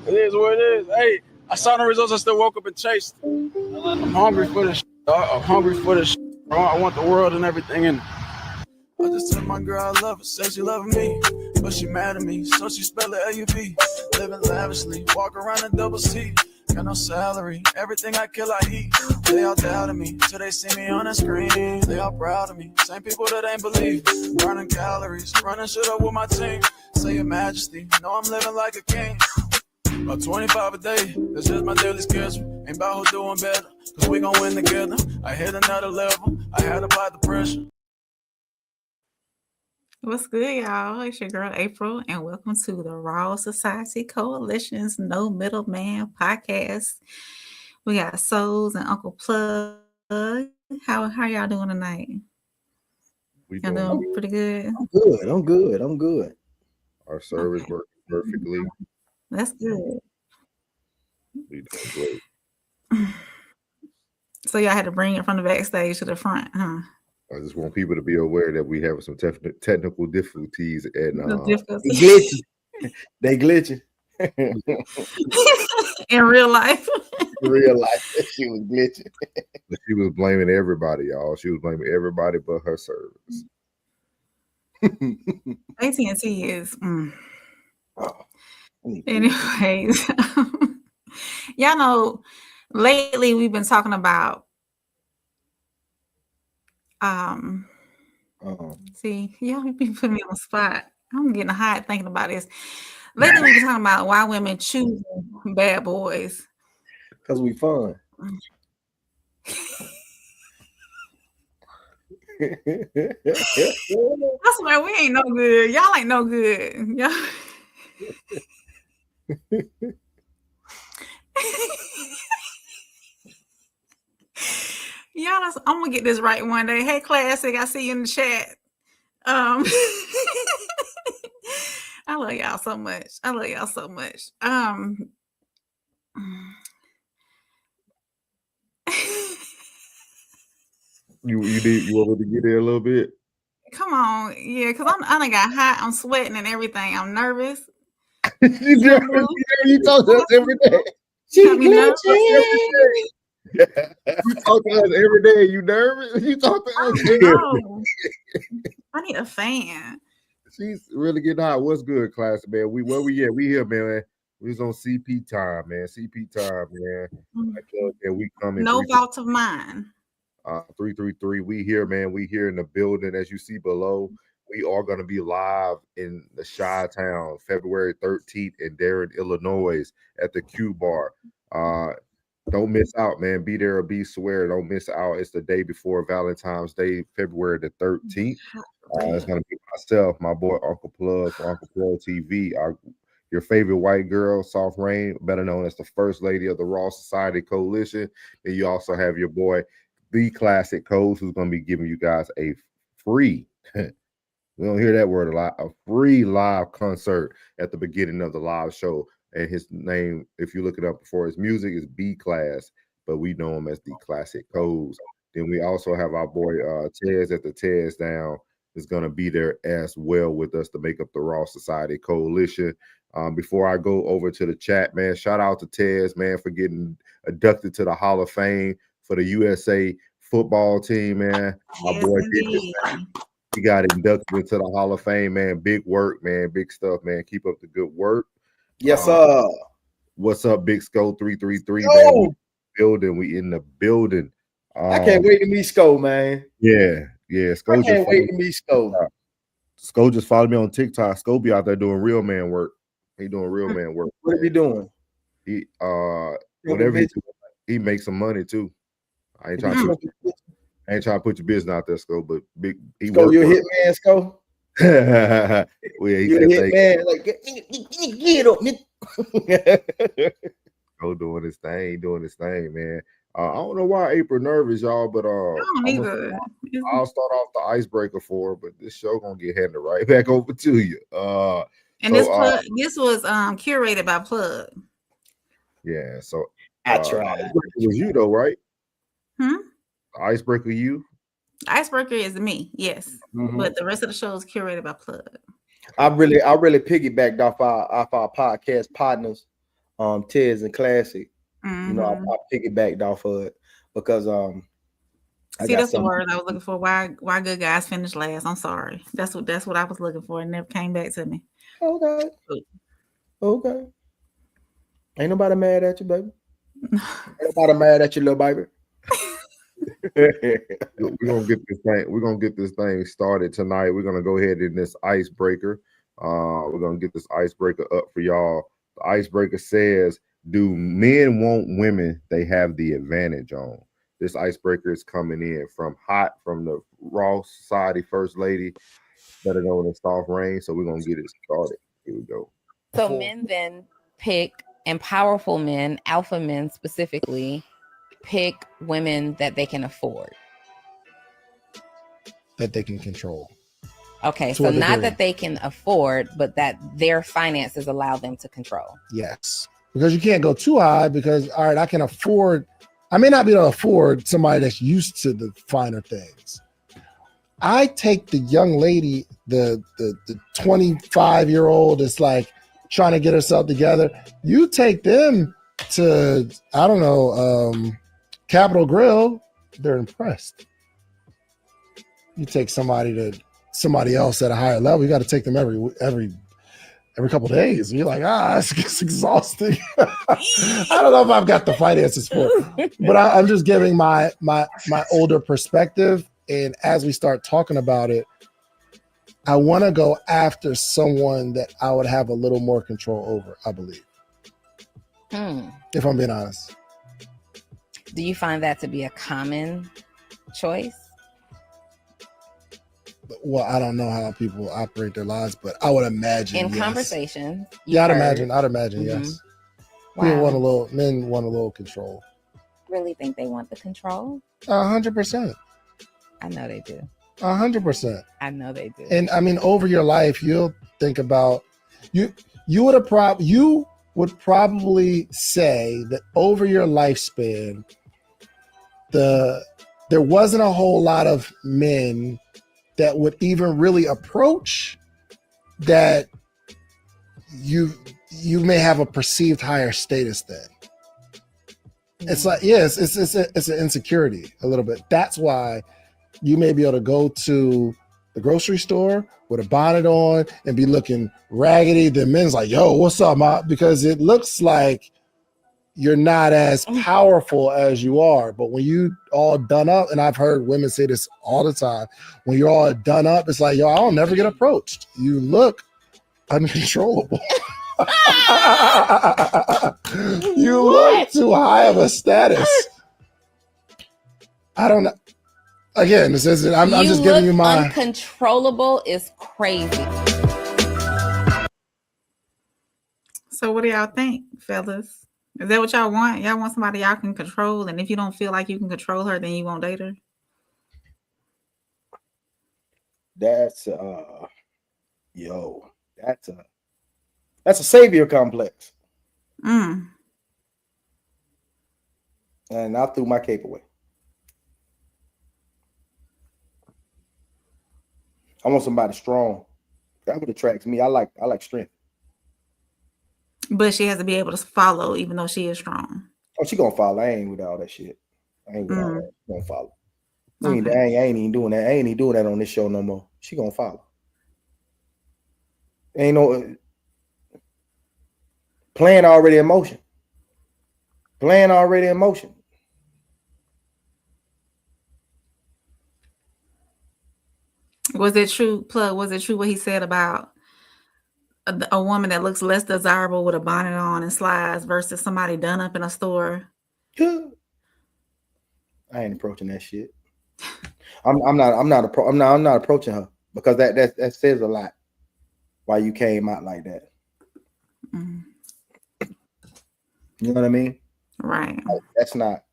It is what it is. Hey, I saw the results. I still woke up and chased. I'm hungry for this. I'm hungry for this. I want the world and everything in it. I just told my girl I love her, said she loving me, but she mad at me, so she spell it L-U-V. Living lavishly, walk around in double C. Got no salary, everything I kill I eat. They all doubted me, till they see me on the screen. They all proud of me, same people that ain't believe. Burning calories, running shit up with my team. Say your majesty, know I'm living like a king. About 25 a day, that's just my daily schedule. Ain't about who doing better, cause we gon' win together. I hit another level, I had to apply the pressure. What's good, y'all? It's your girl April, and welcome to the Raw Society Coalition's No Middleman podcast. We got Souls and Uncle Plug. How y'all doing tonight? We Y'all doing pretty good? I'm good. Our service working perfectly. That's good. We doing great. So y'all had to bring it from the backstage to the front, huh? I just want people to be aware that we have some technical difficulties and They glitching. In real life. In real life, she was glitching. But she was blaming everybody, y'all. She was blaming everybody but her service. AT&T is. Anyways, y'all know lately we've been talking about. See, y'all be putting me on the spot. I'm getting hot thinking about this. Lately we've been talking about why women choose bad boys. Because we fun. I swear we ain't no good. Y'all ain't no good. Y'all. Y'all, I'm gonna get this right one day. Hey, Classic, I see you in the chat. I love y'all so much. You want me to get there a little bit? Come on, yeah, because I done got hot. I'm sweating and everything. I'm nervous. You talk to us every day. She nervous. You talk to us every day. You nervous? You talk to us every day. I need a fan. She's really getting hot. What's good, class, man? Where we at? We here, man. We was on CP time, man. CP time, man. I tell you, we coming. No fault of mine. 333. We here, man. We here in the building. As you see below, we are going to be live in the Chi-Town, February 13th in Darren, Illinois, at the Q Bar. Don't miss out, man. Be there or be square. Don't miss out. It's the day before Valentine's Day, February the 13th. It's going to be myself, my boy Uncle Plug for Uncle Plug TV, your favorite white girl, Soft Rain, better known as the First Lady of the Raw Society Coalition. Then you also have your boy, The Classic Codes, who's going to be giving you guys a free, we don't hear that word a lot, a free live concert at the beginning of the live show. And his name, if you look it up before his music, is B Class, but we know him as The Classic Codes. Then we also have our boy Tez at the Tez Down is going to be there as well with us to make up the Raw Society Coalition. Before I go over to the chat, man, shout out to Tez, man, for getting inducted to the Hall of Fame for the USA football team, man. My boy did this, man. He got inducted into the Hall of Fame, man. Big work, man. Big stuff, man. Keep up the good work. Yes, sir. What's up, Big Skull 333, man? We in the building. I can't wait to meet Sko, man. Yeah. Sko, I can't wait to meet Sko. Sko just followed me on TikTok. Sko be out there doing real man work. He doing real man work. What are you doing? He whatever he makes some money too. I ain't trying to put your business out there, Sko, but he Sko, you a hit man, Sko? Well, yeah, you a hit man, like get up, nigga. Go doing his thing, man. I don't know why April nervous, y'all, but I'll start off the icebreaker for her, but this show gonna get handed right back over to you. This was curated by Plug. Yeah, so I tried. It was you though, right? The icebreaker, you? Icebreaker is me, yes, but the rest of the show is curated by Plug. I really piggybacked off our podcast partners. Tiz and Classic. Mm-hmm. You know, I piggybacked off of it because I See, got that's the some. word I was looking for. Why good guys finish last? I'm sorry. That's what I was looking for. It never came back to me. Okay. Okay. Ain't nobody mad at you, baby. Ain't nobody mad at you, little baby. We're gonna get this thing. We're gonna get this thing started tonight. We're gonna go ahead in this icebreaker. We're gonna get this icebreaker up for y'all. The icebreaker says, "Do men want women they have the advantage on?" This icebreaker is coming in from the Raw Society First Lady, better known as Soft Rain. So we're gonna get it started. Here we go. So men then pick, and powerful men, alpha men specifically, pick women that they can afford. That they can control. Okay, To so a not degree. that they can afford, but that their finances allow them to control. Yes. Because you can't go too high because, all right, I can afford, I may not be able to afford somebody that's used to the finer things. I take the young lady, the 25-year-old that's like trying to get herself together. You take them to, I don't know, Capitol Grill, they're impressed. You take somebody else at a higher level, you got to take them every couple of days. And you're like, it's exhausting. I don't know if I've got the finances for it, but I'm just giving my older perspective. And as we start talking about it, I want to go after someone that I would have a little more control over, I believe. If I'm being honest. Do you find that to be a common choice? Well, I don't know how people operate their lives, but I would imagine In yes. conversation. Yeah, I'd imagine yes. Wow. Men want a little control. Really think they want the control? 100%. I know they do. 100%. I know they do. And I mean, over your life, you'll think about you would probably say that over your lifespan, there wasn't a whole lot of men that would even really approach that you may have a perceived higher status than. It's like, yes, it's an insecurity a little bit. That's why you may be able to go to the grocery store with a bonnet on and be looking raggedy. The men's like, yo, what's up, ma? Because it looks like you're not as powerful as you are. But when you all done up, and I've heard women say this all the time, when you're all done up, it's like, yo, I'll never get approached. You look uncontrollable. You look too high of a status. I don't know. Again, this isn't, I'm just giving you my uncontrollable is crazy. So what do y'all think, fellas? Is that what y'all want? Y'all want somebody y'all can control, and if you don't feel like you can control her, then you won't date her? That's that's a savior complex. And I threw my cape away. I want somebody strong. That would attract me. I like strength. But she has to be able to follow, even though she is strong. Oh, she gonna follow. I ain't with all that shit. I ain't with all that. She gonna follow. Okay. I ain't even doing that. I ain't even doing that on this show no more. She gonna follow. Ain't no plan already in motion. Plan already in motion. Was it true, Plug? Was it true what he said about a woman that looks less desirable with a bonnet on and slides versus somebody done up in a store? I ain't approaching that shit. I'm not approaching her because that says a lot. Why you came out like that? You know what I mean? Right. That's not.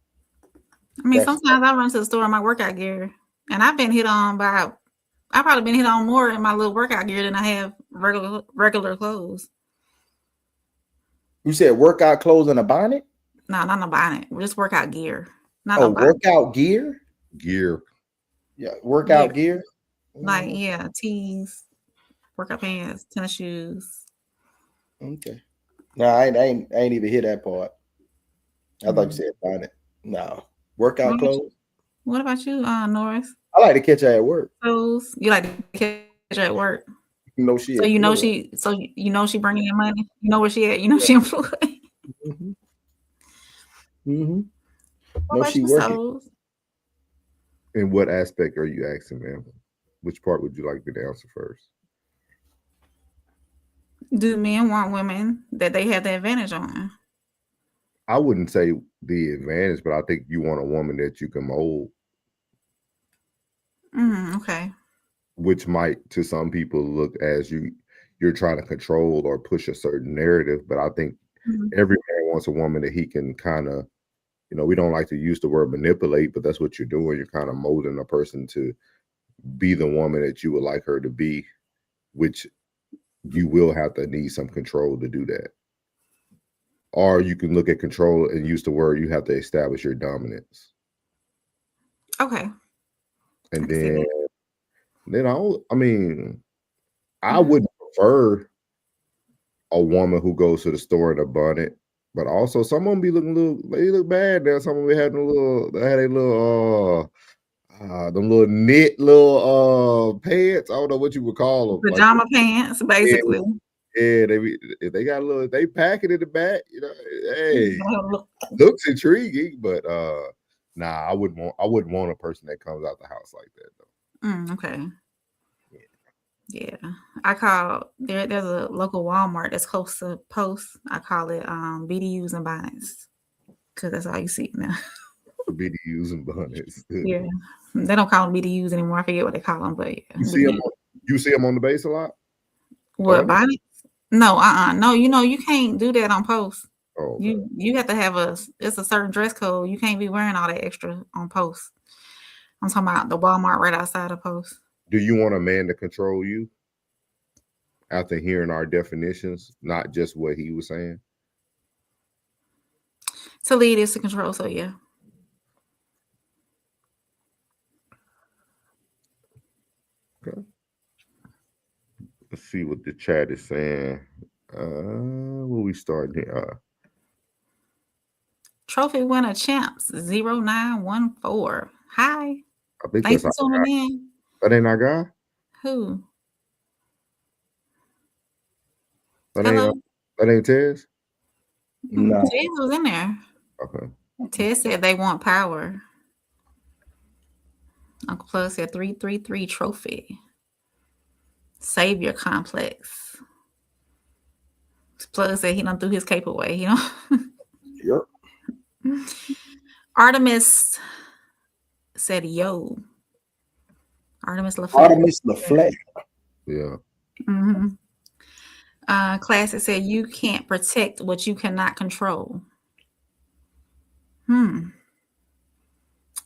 I mean, sometimes I run to the store in my workout gear, and I've been hit on by. I've probably been hit on more in my little workout gear than I have regular clothes. You said workout clothes and a bonnet? No, not a bonnet. Just workout gear. Not oh, no bonnet. Workout gear? Gear. Yeah, workout gear. Like, yeah, tees, workout pants, tennis shoes. Okay. No, I ain't even hear that part. I thought you Mm. said bonnet. No. Workout What about clothes. What about you, Norris? I like to catch her at work. Clothes? You like to catch her at work? No shit. So you know she bringing in money. You know where she at. You know she employed. Mm-hmm. Mm-hmm. What No, about she you, working. Souls? In what aspect are you asking, ma'am? Which part would you like me to answer first? Do men want women that they have the advantage on? I wouldn't say the advantage, but I think you want a woman that you can mold, Okay. which might to some people look as you're trying to control or push a certain narrative. But I think Mhm. every man wants a woman that he can kind of, we don't like to use the word manipulate, but that's what you're doing. You're kind of molding a person to be the woman that you would like her to be, which you will have to need some control to do that. Or you can look at control and use the word you have to establish your dominance. Okay. And I can see then that. I Mhm. would prefer a woman who goes to the store in a bonnet, but also some of them be they look bad now. Some of them be having they had a little them little knit little pants. I don't know what you would call them. Like, Pajama pants, yeah, basically. if they got a little, they pack it in the back, hey, Mhm. looks intriguing, but nah, I wouldn't want a person that comes out the house like that though. Okay. Yeah. I call there's a local Walmart that's close to Post. I call it BDUs and bonnets. Because that's all you see now. BDUs and bonnets. Yeah. They don't call them BDUs anymore. I forget what they call them, but yeah. You see them on the base a lot? What, bonnets? No, no, you can't do that on Post. Oh, okay. You have to have it's a certain dress code. You can't be wearing all that extra on Post. I'm talking about the Walmart right outside of Post. Do you want a man to control you? After hearing our definitions, not just what he was saying. To lead is to control, so yeah. Okay. Let's see what the chat is saying. Where we starting here? Trophy winner champs 0914. Hi. I think Thanks that's for tuning in. That ain't our guy? Who? That ain't Tez? No. Tez was in there. Okay. Tez said they want power. Uncle Plug said 333 trophy. Savior complex. Plug said he done threw his cape away, Yep. Artemis said, yo. Artemis LaFleur. Yeah. Mm-hmm. Classic said, you can't protect what you cannot control.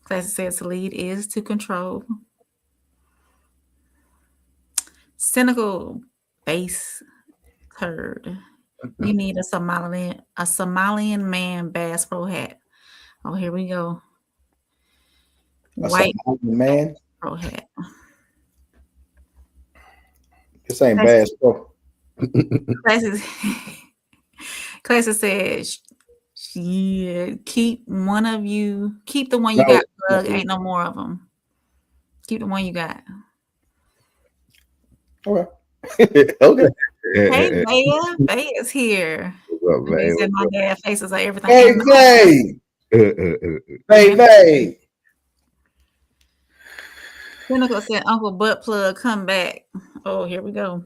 Classic said, to lead is to control. Cynical base turd. You need a Somalian man Bass Pro hat. Oh, here we go. White man. Pro hat. This ain't Bass Pro. Classic says, yeah, keep the one you got, Plug. Ain't no more of them. Keep the one you got. Okay. Okay. Hey, Baya. Baya's here. What's up, He said my dad faces are everything. Hey, Bay. Cynical said, Uncle Butt Plug, come back. Oh, here we go.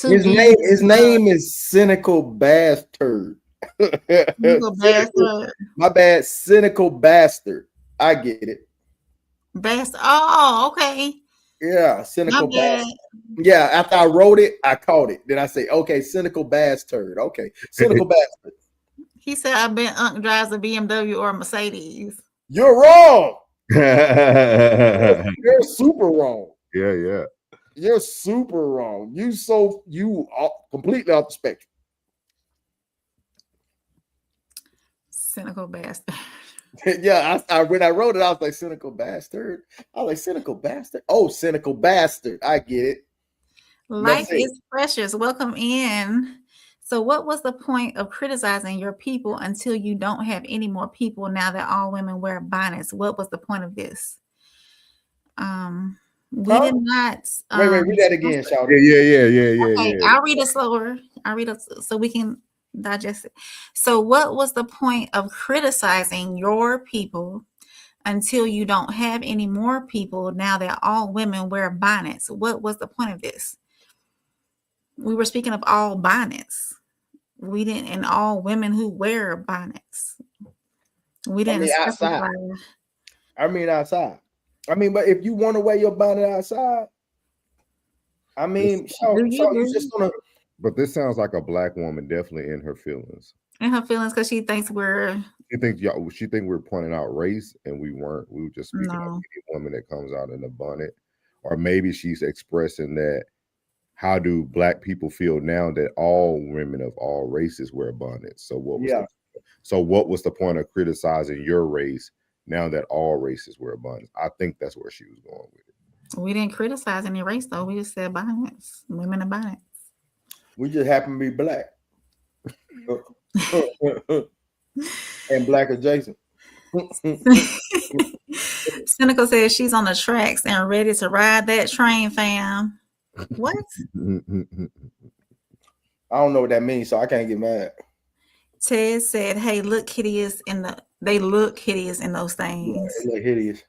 His name is Cynical Bastard. Bastard. My bad, Cynical Bastard. I get it. Bastard. Oh, okay. Yeah, Cynical Bastard. Yeah, after I wrote it, I caught it. Then I say, okay, Cynical Bastard. Okay, Cynical Bastard. He said, I bet Unc drives a BMW or a Mercedes. You're wrong. You're super wrong. Yeah. You're super wrong. You are completely off the spectrum. Cynical bastard. Yeah, I when I wrote it, I was like, cynical bastard. I was like, cynical bastard. Oh, cynical bastard. I get it. Life is precious. Welcome in. So, what was the point of criticizing your people until you don't have any more people now that all women wear bonnets? What was the point of this? We did not. Wait, read that again, Yeah, Shawty. Okay, I'll read it slower. I'll read it so we can digest it. So, what was the point of criticizing your people until you don't have any more people now that all women wear bonnets? What was the point of this? We were speaking of all bonnets. We didn't, and all women who wear bonnets. We didn't specify. Outside. But if you want to wear your bonnet outside, you just gonna. But this sounds like a black woman definitely in her feelings. In her feelings, because she thinks we're. She think we're pointing out race, and we weren't. We were just speaking of any woman that comes out in a bonnet, or maybe she's expressing that. How do black people feel now that all women of all races wear bonnets? So what was the point of criticizing your race now that all races wear bonnets? I think that's where she was going with it. We didn't criticize any race though. We just said bonnets, women in bonnets. We just happen to be black. And black adjacent. Cynical says she's on the tracks and ready to ride that train, fam. What? I don't know what that means, so I can't get mad. Ted said, "Hey, look hideous they look hideous in those things. Yeah, they look hideous."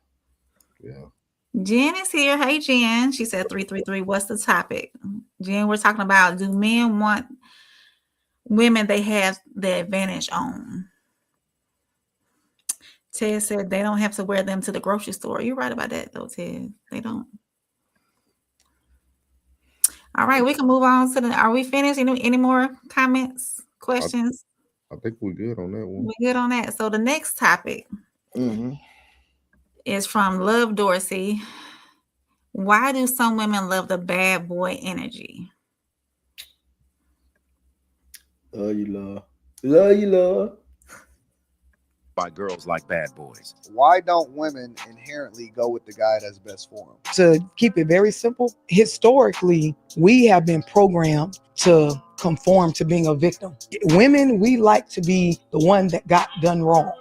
Yeah. Jen is here. Hey, Jen. She said 333. What's the topic? Jen, we're talking about, do men want women they have the advantage on? Ted said they don't have to wear them to the grocery store. You're right about that, though, Ted. They don't. All right, we can move on to are we finished? Any more comments, questions? I think we're good on that one. We're good on that. So the next topic is from Love Dorsey. Why do some women love the bad boy energy? Love you, love. Why girls like bad boys. Why don't women inherently go with the guy that's best for them? To keep it very simple, historically, we have been programmed to conform to being a victim. Women, we like to be the one that got done wrong.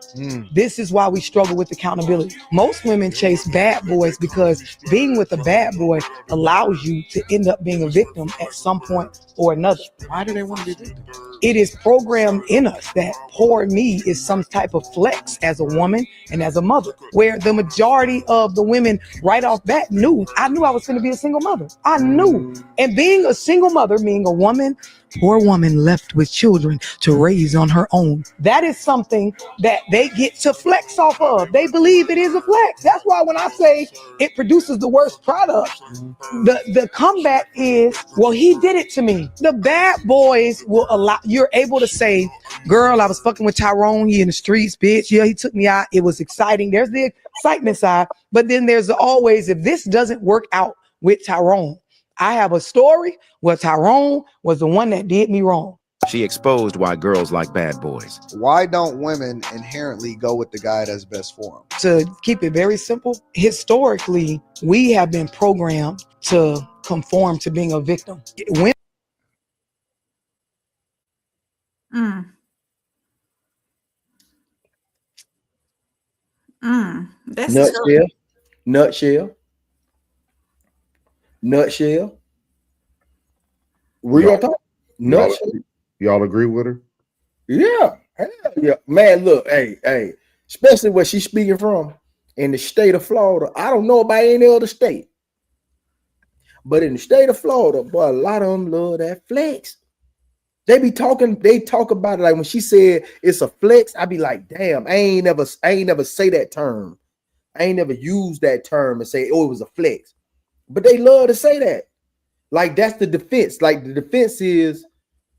This is why we struggle with accountability. Most women chase bad boys because being with a bad boy allows you to end up being a victim at some point or another. Why do they want to be victims? It is programmed in us that poor me is some type of flex as a woman and as a mother, where the majority of the women right off bat I knew I was going to be a single mother. I knew. And being a single mother, meaning a woman, poor woman left with children to raise on her own. That is something that they get to flex off of. They believe it is a flex. That's why when I say it produces the worst product, the comeback is, well, he did it to me. The bad boys will allow, you're able to say, girl, I was fucking with Tyrone. He in the streets, bitch. Yeah, he took me out. It was exciting. There's the excitement side. But then there's always, if this doesn't work out with Tyrone, I have a story where Tyrone was the one that did me wrong. She exposed why girls like bad boys. Why don't women inherently go with the guy that's best for them? To keep it very simple, historically, we have been programmed to conform to being a victim. That's nutshell. Real talk. Nutshell. Y'all agree with her? Yeah. Hell yeah. Man, look, hey, especially where she's speaking from in the state of Florida. I don't know about any other state. But in the state of Florida, boy, a lot of them love that flex. They talk about it like when she said it's a flex, I be like, damn, I ain't never say that term. I ain't never used that term and say, oh, it was a flex. But they love to say that. Like, that's the defense. Like, the defense is,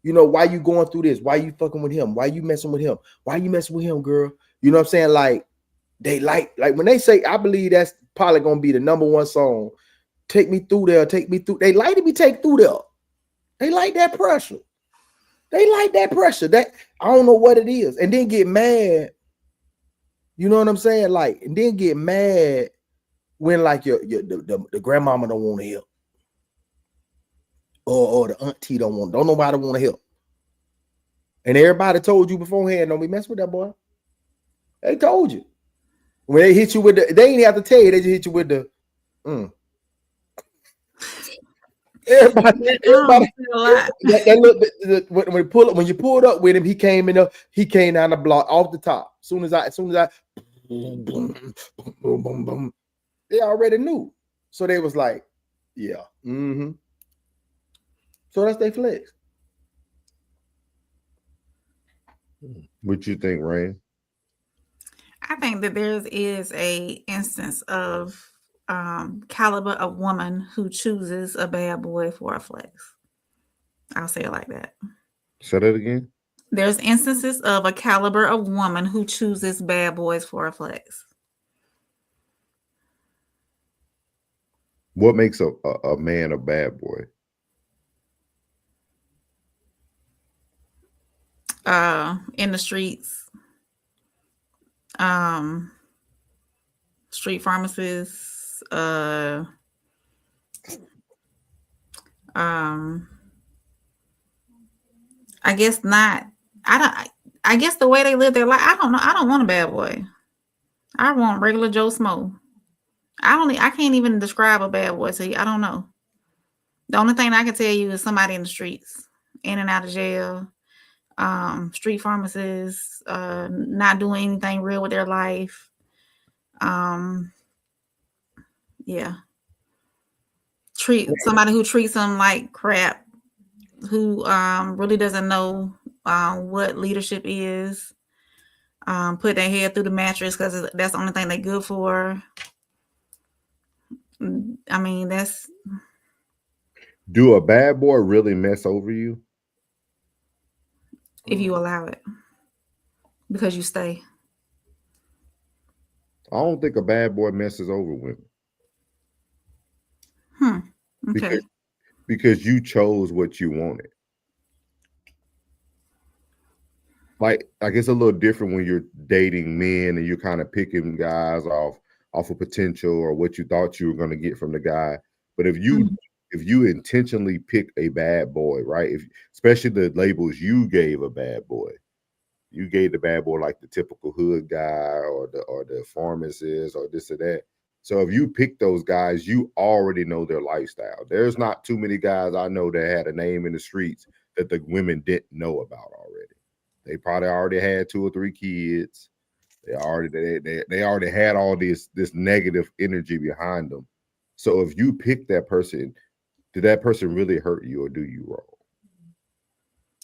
you know, why you going through this? Why you fucking with him? Why you messing with him? Why you messing with him, girl? You know what I'm saying? Like, they like when they say, I believe that's probably gonna be the #1 song. Take me through there, take me through. They like to be taken through there. They like that pressure. That I don't know what it is. And then get mad. You know what I'm saying? Like, and then get mad when like the grandmama don't want to help. or the auntie don't nobody want to help. And everybody told you beforehand, don't be messing with that boy. They told you. When they hit you with the, they ain't have to tell you, they just hit you with the Everybody, when you pulled up with him, he came down the block off the top. As soon as I boom, boom, boom, boom, boom. They already knew. So they was like, yeah. So that's their flex. What you think, Rain? I think that there is a instance of caliber of woman who chooses a bad boy for a flex. I'll say it like that. Say that again. There's instances of a caliber of woman who chooses bad boys for a flex. What makes a man a bad boy? In the streets, street pharmacists, I guess not. I guess the way they live their life, I don't know. I don't want a bad boy. I want regular Joe Smo. I can't even describe a bad boy to you. I don't know. The only thing I can tell you is somebody in the streets, in and out of jail, street pharmacists, not doing anything real with their life. Yeah. Somebody who treats them like crap, who really doesn't know what leadership is. Put their head through the mattress because that's the only thing they're good for. I mean, that's. Do a bad boy really mess over you? If you allow it, because you stay. I don't think a bad boy messes over women. Okay. Because you chose what you wanted. Like it's a little different when you're dating men and you're kind of picking guys off of potential or what you thought you were going to get from the guy. But if you intentionally pick a bad boy, right? Especially the labels you gave a bad boy, you gave the bad boy like the typical hood guy or the pharmacist or this or that. So if you pick those guys, you already know their lifestyle. There's not too many guys I know that had a name in the streets that the women didn't know about already. They probably already had 2 or 3 kids. They already had all this negative energy behind them. So if you pick that person, did that person really hurt you or do you wrong?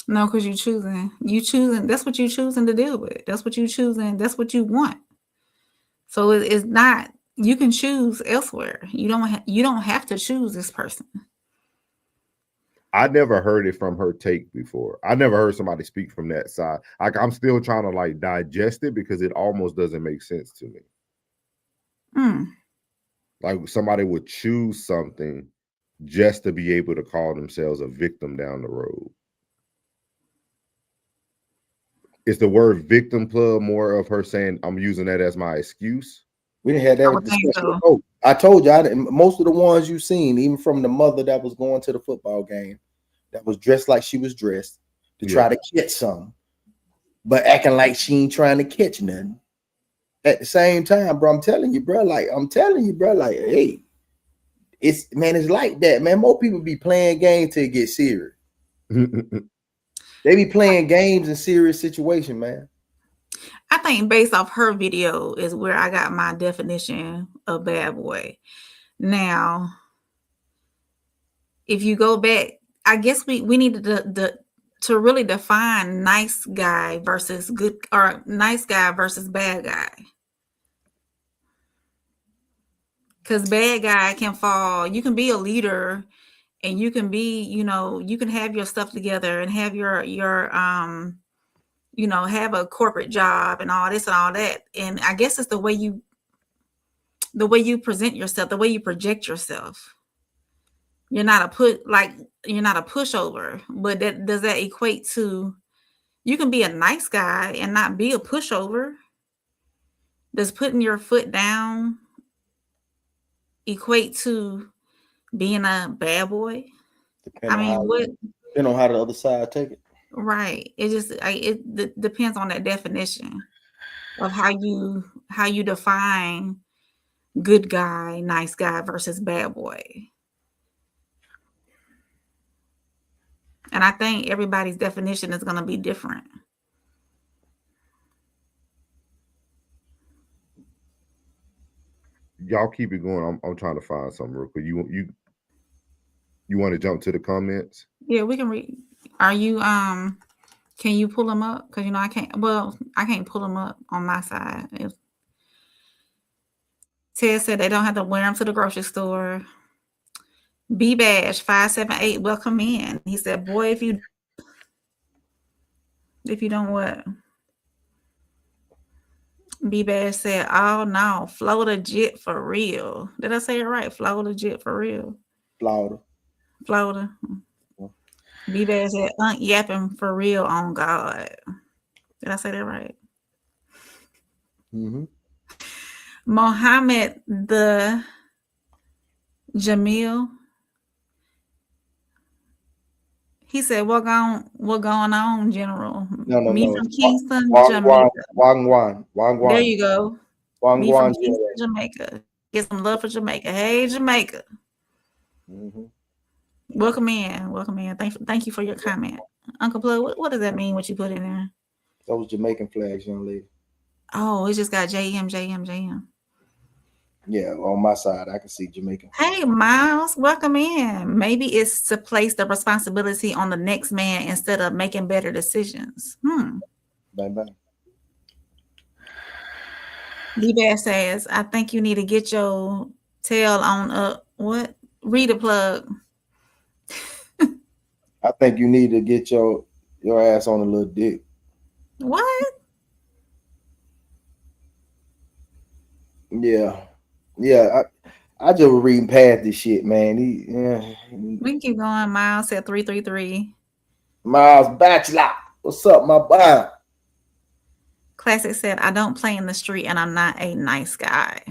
No, because you choosing. That's what you choosing to deal with. That's what you choosing. That's what you want. So it's not. You can choose elsewhere. You don't have to choose this person. I never heard it from her take before. I never heard somebody speak from that side. I'm still trying to like digest it because it almost doesn't make sense to me. Like somebody would choose something just to be able to call themselves a victim down the road. Is the word victim club more of her saying I'm using that as my excuse? We didn't have that discussion. So. I told you, most of the ones you've seen, even from the mother that was going to the football game, that was dressed like she was dressed to try to catch something, but acting like she ain't trying to catch nothing. At the same time, bro, I'm telling you, bro, like, hey, it's like that, man. More people be playing games till it get serious. They be playing games in serious situation, man. I think based off her video is where I got my definition of bad boy. Now, if you go back, I guess we needed to really define nice guy versus good, or nice guy versus bad guy. Because bad guy can fall. You can be a leader and you can be, you can have your stuff together and have your have a corporate job and all this and all that. And I guess it's the way you present yourself, the way you project yourself. You're not a pushover, but does that equate to you can be a nice guy and not be a pushover? Does putting your foot down equate to being a bad boy? I mean, what? Depending on how the other side take it. Right. It just it depends on that definition of how you define good guy, nice guy versus bad boy. And I think everybody's definition is going to be different. Y'all keep it going. I'm trying to find something real quick. You want to jump to the comments? Yeah, we can read. Are you can you pull them up? Because I can't. Well, I can't pull them up on my side. Ted said they don't have to wear them to the grocery store. B Bash 578, welcome in. He said, "Boy, if you don't what?" B Bash said, "Oh no, Florida jet for real." Did I say it right? Florida jet for real. Florida. B Bash said, yapping for real on God. Did I say that right? Mm-hmm. Mohammed the Jamil. He said, what going on, General? No. From Kingston, Wang Jamaica. Wang. There you go. Wang Me from Wang, Kingston, Jamaica. Get some love for Jamaica. Hey, Jamaica. Mm-hmm. Welcome in. Thank you for your comment. Uncle Plug, what does that mean, what you put in there? Those Jamaican flags, young lady. Oh, it just got JM. Yeah, on my side, I can see Jamaican. Hey, Miles, welcome in. Maybe it's to place the responsibility on the next man instead of making better decisions. Bye. D-Bash says, I think you need to get your tail on up. What? Read a plug. I think you need to get your ass on a little dick. What? Yeah. I just was reading past this shit, man. We can keep going. Miles said 333. Miles Bachelor. What's up, my boy? Classic said, I don't play in the street and I'm not a nice guy.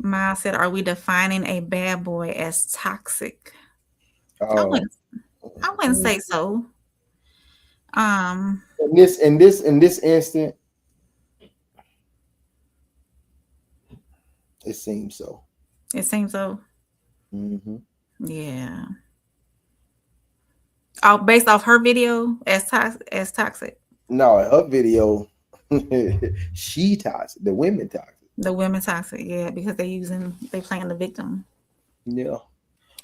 Miles said, are we defining a bad boy as toxic? I wouldn't say so. In this instant, it seems so. It seems so. Mm-hmm. Yeah. Oh, based off her video as toxic. No, her video, she toxic. The women toxic. The women toxic, yeah, because they playing the victim. Yeah,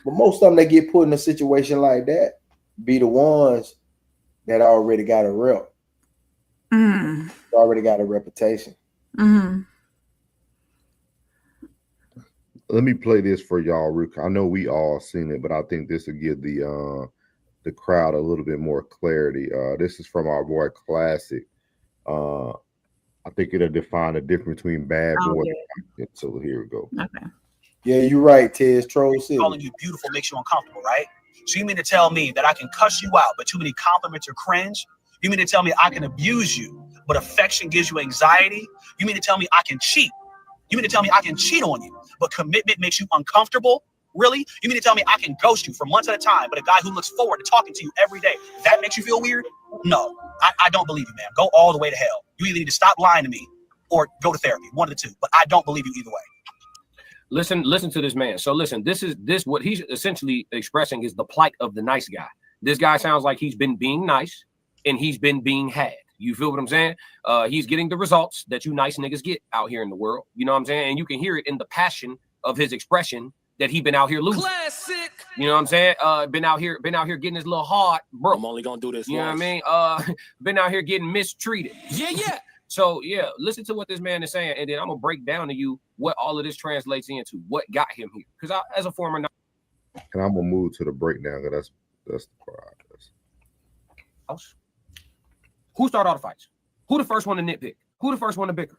but most of them that get put in a situation like that be the ones that already got a rep. Already got a reputation. Mm-hmm. Let me play this for y'all, Rick. I know we all seen it, but I think this will give the crowd a little bit more clarity. This is from our boy Classic. I think it'll define the difference between bad boy. Yeah. So here we go. Okay. Yeah, you're right, Tez. Troll City. Calling you beautiful makes you uncomfortable, right? So you mean to tell me that I can cuss you out, but too many compliments are cringe? You mean to tell me I can abuse you, but affection gives you anxiety? You mean to tell me I can cheat? You mean to tell me I can cheat on you, but commitment makes you uncomfortable? Really? You mean to tell me I can ghost you for months at a time, but a guy who looks forward to talking to you every day, that makes you feel weird? No, I don't believe you, man. Go all the way to hell. You either need to stop lying to me or go to therapy, one of the two, but I don't believe you either way. Listen to this man. So listen, this what he's essentially expressing is the plight of the nice guy. This guy sounds like he's been being nice and he's been being had. You feel what I'm saying? He's getting the results that you nice niggas get out here in the world. You know what I'm saying? And you can hear it in the passion of his expression that he been out here losing. Classic. You know what I'm saying? Been out here getting his little heart, bro. I'm only gonna do this. You know what I mean? Been out here getting mistreated. Yeah. So yeah, listen to what this man is saying, and then I'm gonna break down to you what all of this translates into, what got him here. Because as a former, and I'm gonna move to the breakdown because that's the part. Who started all the fights? Who the first one to nitpick? Who the first one to bicker?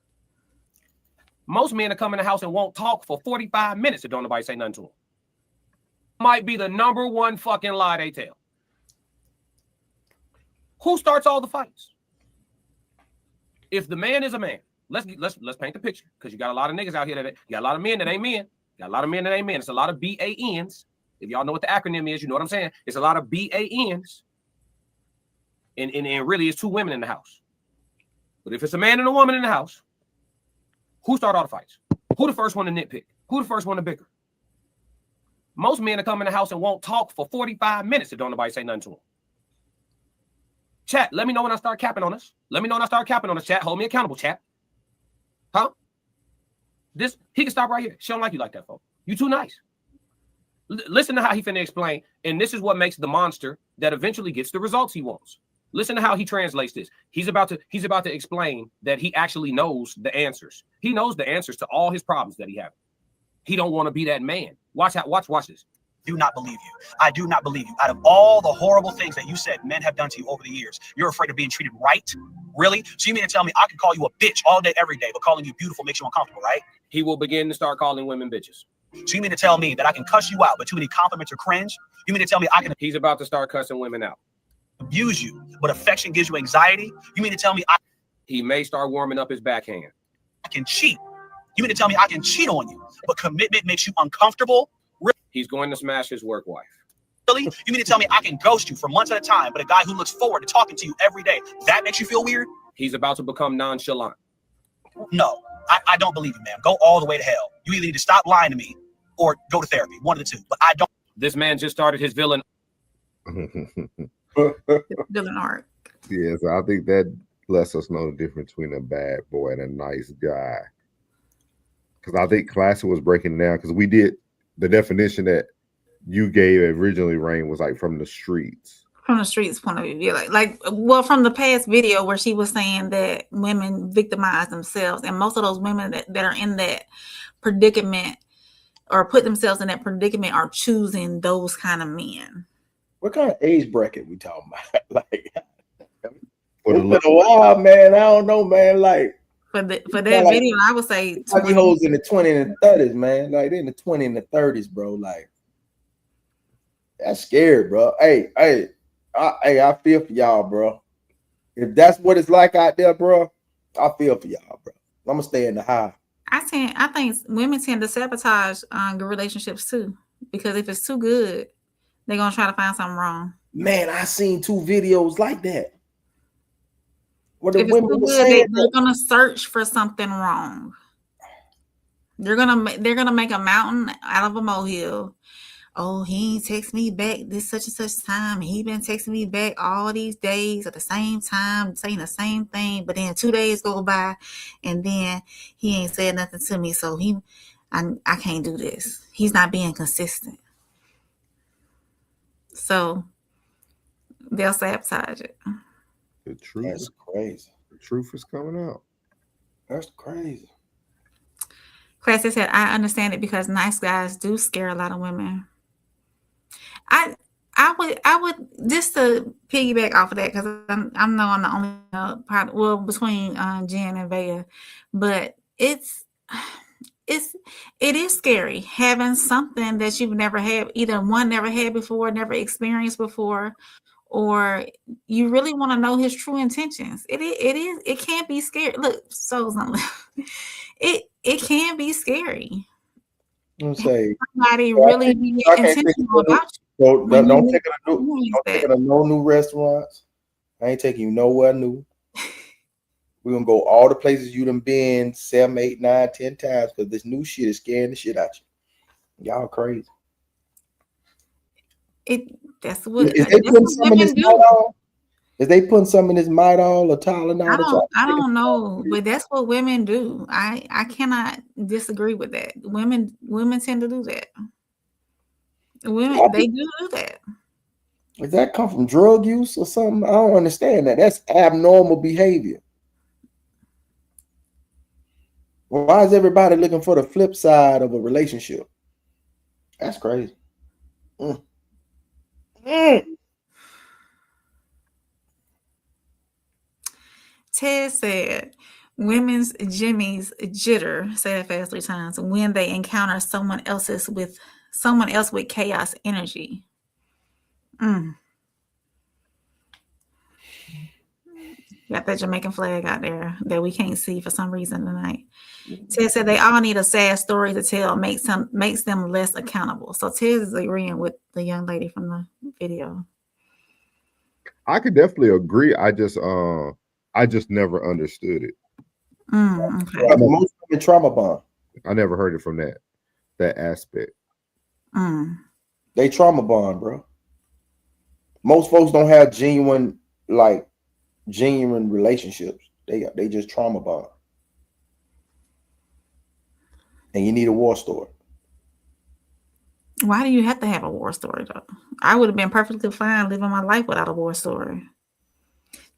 Most men that come in the house and won't talk for 45 minutes and don't nobody say nothing to them. Might be the number one fucking lie they tell. Who starts all the fights? If the man is a man, let's paint the picture, because you got a lot of niggas out here you got a lot of men that ain't men. Got a lot of men that ain't men. It's a lot of BANs. If y'all know what the acronym is, you know what I'm saying. It's a lot of BANs. And really, it's two women in the house. But if it's a man and a woman in the house, who start all the fights? Who the first one to nitpick? Who the first one to bicker? Most men that come in the house and won't talk for 45 minutes if don't nobody say nothing to them. Chat, let me know when I start capping on us. Let me know when I start capping on us, chat. Hold me accountable, chat. Huh? He can stop right here. She don't like you like that, folks. You too nice. Listen to how he finna explain. And this is what makes the monster that eventually gets the results he wants. Listen to how he translates this. He's about to explain that he actually knows the answers. He knows the answers to all his problems that he has. He don't want to be that man. Watch this. Do not believe you. I do not believe you. Out of all the horrible things that you said men have done to you over the years, you're afraid of being treated right? Really? So you mean to tell me I can call you a bitch all day, every day, but calling you beautiful makes you uncomfortable, right? He will begin to start calling women bitches. So you mean to tell me that I can cuss you out, but too many compliments are cringe? You mean to tell me I can He's about to start cussing women out. abuse you, but affection gives you anxiety? You mean to tell me He may start warming up his backhand. I can cheat? You mean to tell me I can cheat on you, but commitment makes you uncomfortable? He's going to smash his work wife. Really? You mean to tell me I can ghost you for months at a time, but a guy who looks forward to talking to you every day, that makes you feel weird? He's about to become nonchalant. No, I don't believe you, man. Go all the way to hell. You either need to stop lying to me or go to therapy. One of the two. But I don't. This man just started his villain. Villain arc. Yeah, so I think that lets us know the difference between a bad boy and a nice guy. Because I think Classic was breaking it down, because we did the definition that you gave originally, Rain, was like from the streets. From the streets point of view, yeah, well, from the past video where she was saying that women victimize themselves, and most of those women that are in that predicament or put themselves in that predicament are choosing those kind of men. What kind of age bracket we talking about? Like, For it's been a while, man. I don't know, man. Like for that video, I would say these hoes in the 20s and 30s, man. Like they're in the 20s and the 30s, bro. Like that's scary, bro. Hey, I feel for y'all, bro. If that's what it's like out there, bro, I feel for y'all, bro. I'm gonna stay in the high. I think women tend to sabotage good relationships too, because if it's too good, they're gonna try to find something wrong. Man, I seen 2 videos like that. If it's too good, they're gonna search for something wrong. They're gonna make a mountain out of a molehill. Oh, he ain't text me back this such and such time. He been texting me back all these days at the same time, saying the same thing. But then 2 days go by, and then he ain't said nothing to me. So I can't do this. He's not being consistent. So they'll sabotage it. The truth is crazy. The truth is coming out. That's crazy. Classy said, I understand it because nice guys do scare a lot of women. I would just to piggyback off of that, because I know I'm the only part, well, between Jen and Vea, but it is scary having something that you've never had, either one never had before, never experienced before, or you really want to know his true intentions. It can be scary. Look, souls on left. It can be scary. I'm saying somebody really be intentional about you. Don't take it to no new restaurants. I ain't taking you nowhere new. We're gonna go all the places you done been 7, 8, 9, 10 times, because this new shit is scaring the shit out you. Y'all crazy. That's what is they putting some in this Midol? Is they putting some in this Midol or Tylenol? I don't know, but that's what women do. I cannot disagree with that. Women tend to do that. Women, they do that. Does that come from drug use or something? I don't understand that. That's abnormal behavior. Why is everybody looking for the flip side of a relationship? That's crazy. Ted said, women's jimmies jitter, say that fast 3 times, when they encounter someone else with chaos energy. Got that Jamaican flag out there that we can't see for some reason tonight. Ted said they all need a sad story to tell, makes them less accountable. So Ted is agreeing with the young lady from the video. I could definitely agree. I just never understood it. Okay. Most women trauma bond. I never heard it from that aspect. They trauma bond, bro. Most folks don't have genuine relationships. They just trauma bond. And you need a war story. Why do you have to have a war story, though? I would have been perfectly fine living my life without a war story.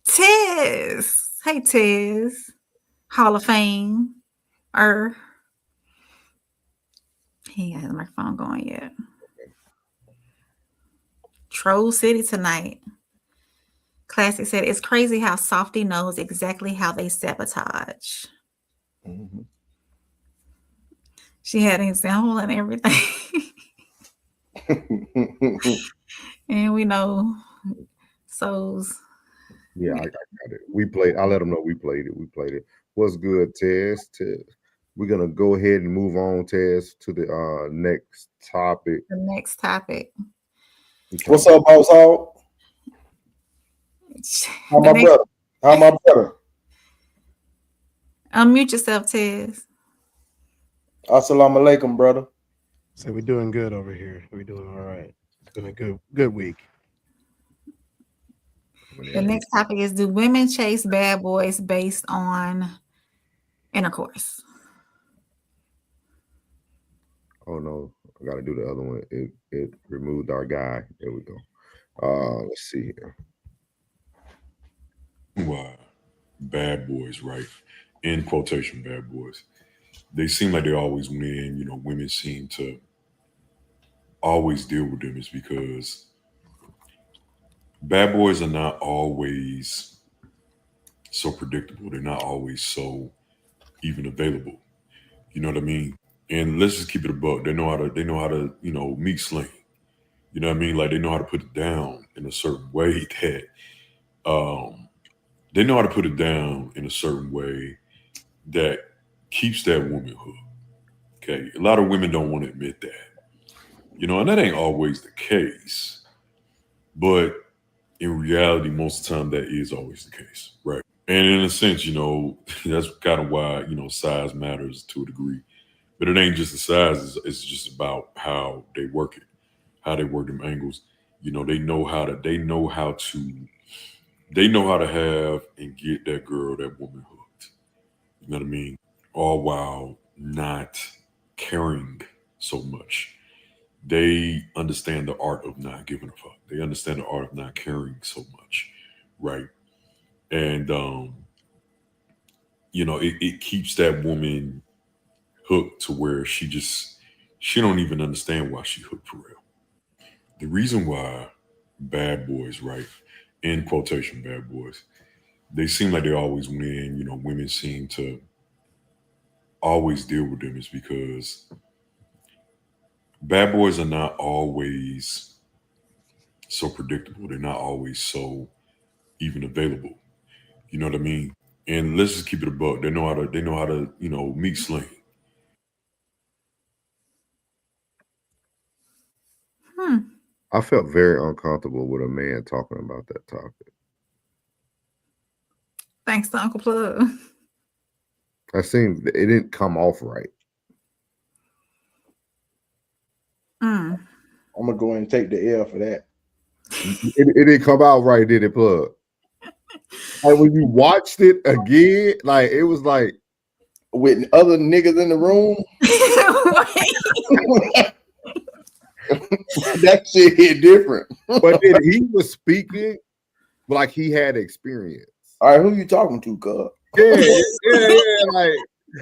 Tez. Hey, Tez. Hall of Fame. He ain't got the microphone going yet. Troll City tonight. Classic said, it's crazy how Softy knows exactly how they sabotage. Mm-hmm. She had an example and everything. And we know souls. Yeah, I got it. We played. I let them know we played it. What's good, Tez? We're gonna go ahead and move on, Tez, to the next topic. The next topic. Okay. What's up, boss hog? How my brother? Unmute yourself, Tez. Assalamu alaikum, brother. So we're doing good over here. We're doing all right. It's been a good week. The next topic is, do women chase bad boys based on intercourse? Oh no, I gotta do the other one. It removed our guy. There we go. Let's see here. Why bad boys, right? In quotation, bad boys. They seem like they always win. You know, women seem to always deal with them. Is because bad boys are not always so predictable. They're not always so even available. You know what I mean? And let's just keep it a buck. They know how to, meat sling. You know what I mean? Like they know how to put it down in a certain way that they know how to put it down in a certain way that keeps that woman hooked. Okay. A lot of women don't want to admit that. And that ain't always the case. But in reality, most of the time that is always the case. Right. And in a sense, that's kind of why, size matters to a degree. But it ain't just the size, it's just about how they work it, how they work them angles. They know how to have and get that girl, that woman hooked. You know what I mean? All while not caring so much. They understand the art of not giving a fuck. They understand the art of not caring so much. Right. And it keeps that woman hooked to where she don't even understand why she hooked for real. The reason why bad boys, right, in quotation, bad boys, they seem like they always win. Women seem to always deal with them is because bad boys are not always so predictable. They're not always so even available. You know what I mean? And let's just keep it a buck. They know how to, meat sling. I felt very uncomfortable with a man talking about that topic. Thanks to Uncle Plug. It didn't come off right. I'm gonna go and take the L for that. It didn't come out right, did it, Plug? Like when you watched it again, like it was like with other niggas in the room. That shit hit different. But then he was speaking like he had experience. All right, who you talking to, cuz? Yeah. Like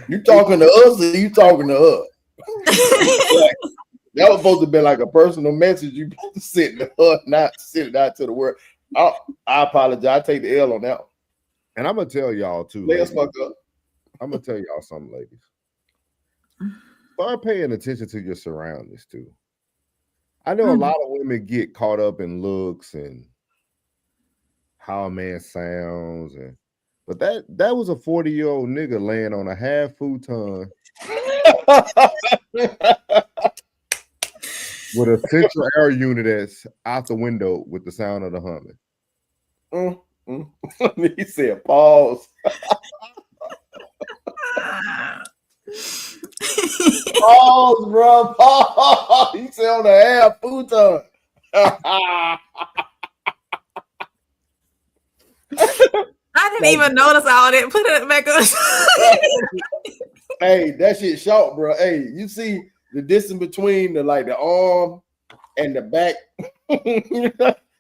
you talking to us or you talking to her? Like, that was supposed to be like a personal message. You sent to her, not send it out to the world. I apologize. I take the L on that one. And I'm gonna tell y'all too. Let's fuck up. I'm gonna tell y'all something, ladies. Start paying attention to your surroundings too. I know a lot of women get caught up in looks and how a man sounds and But that was a 40-year-old nigga laying on a half futon with a central air unit that's out the window with the sound of the humming. He said, "Pause." Pause, bro. Pause. He said on the half futon. I didn't even notice all that. Put it back up. Hey, that shit short, bro. Hey, you see the distance between the arm and the back?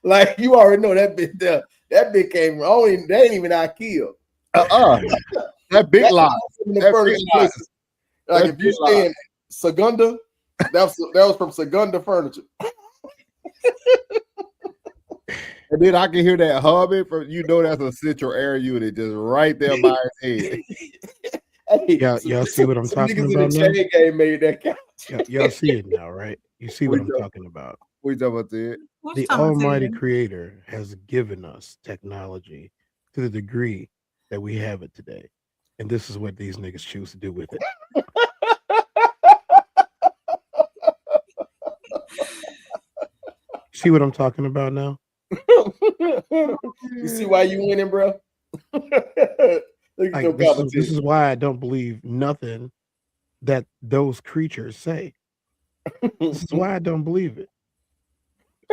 Like you already know that bit there. That bit came wrong. That ain't even IKEA. That big lot. Like if you stay in Segunda, that was from Segunda Furniture. And then I can hear that humming from that's a central air unit just right there by his head. Hey, y'all see what I'm talking niggas about in the now? chain game made that count. Y'all see it now, right? You see what I'm talking about. We talking about that? The Almighty Creator has given us technology to the degree that we have it today. And this is what these niggas choose to do with it. See what I'm talking about now? You see why you winning, bro? This is why I don't believe nothing that those creatures say. This is why I don't believe it.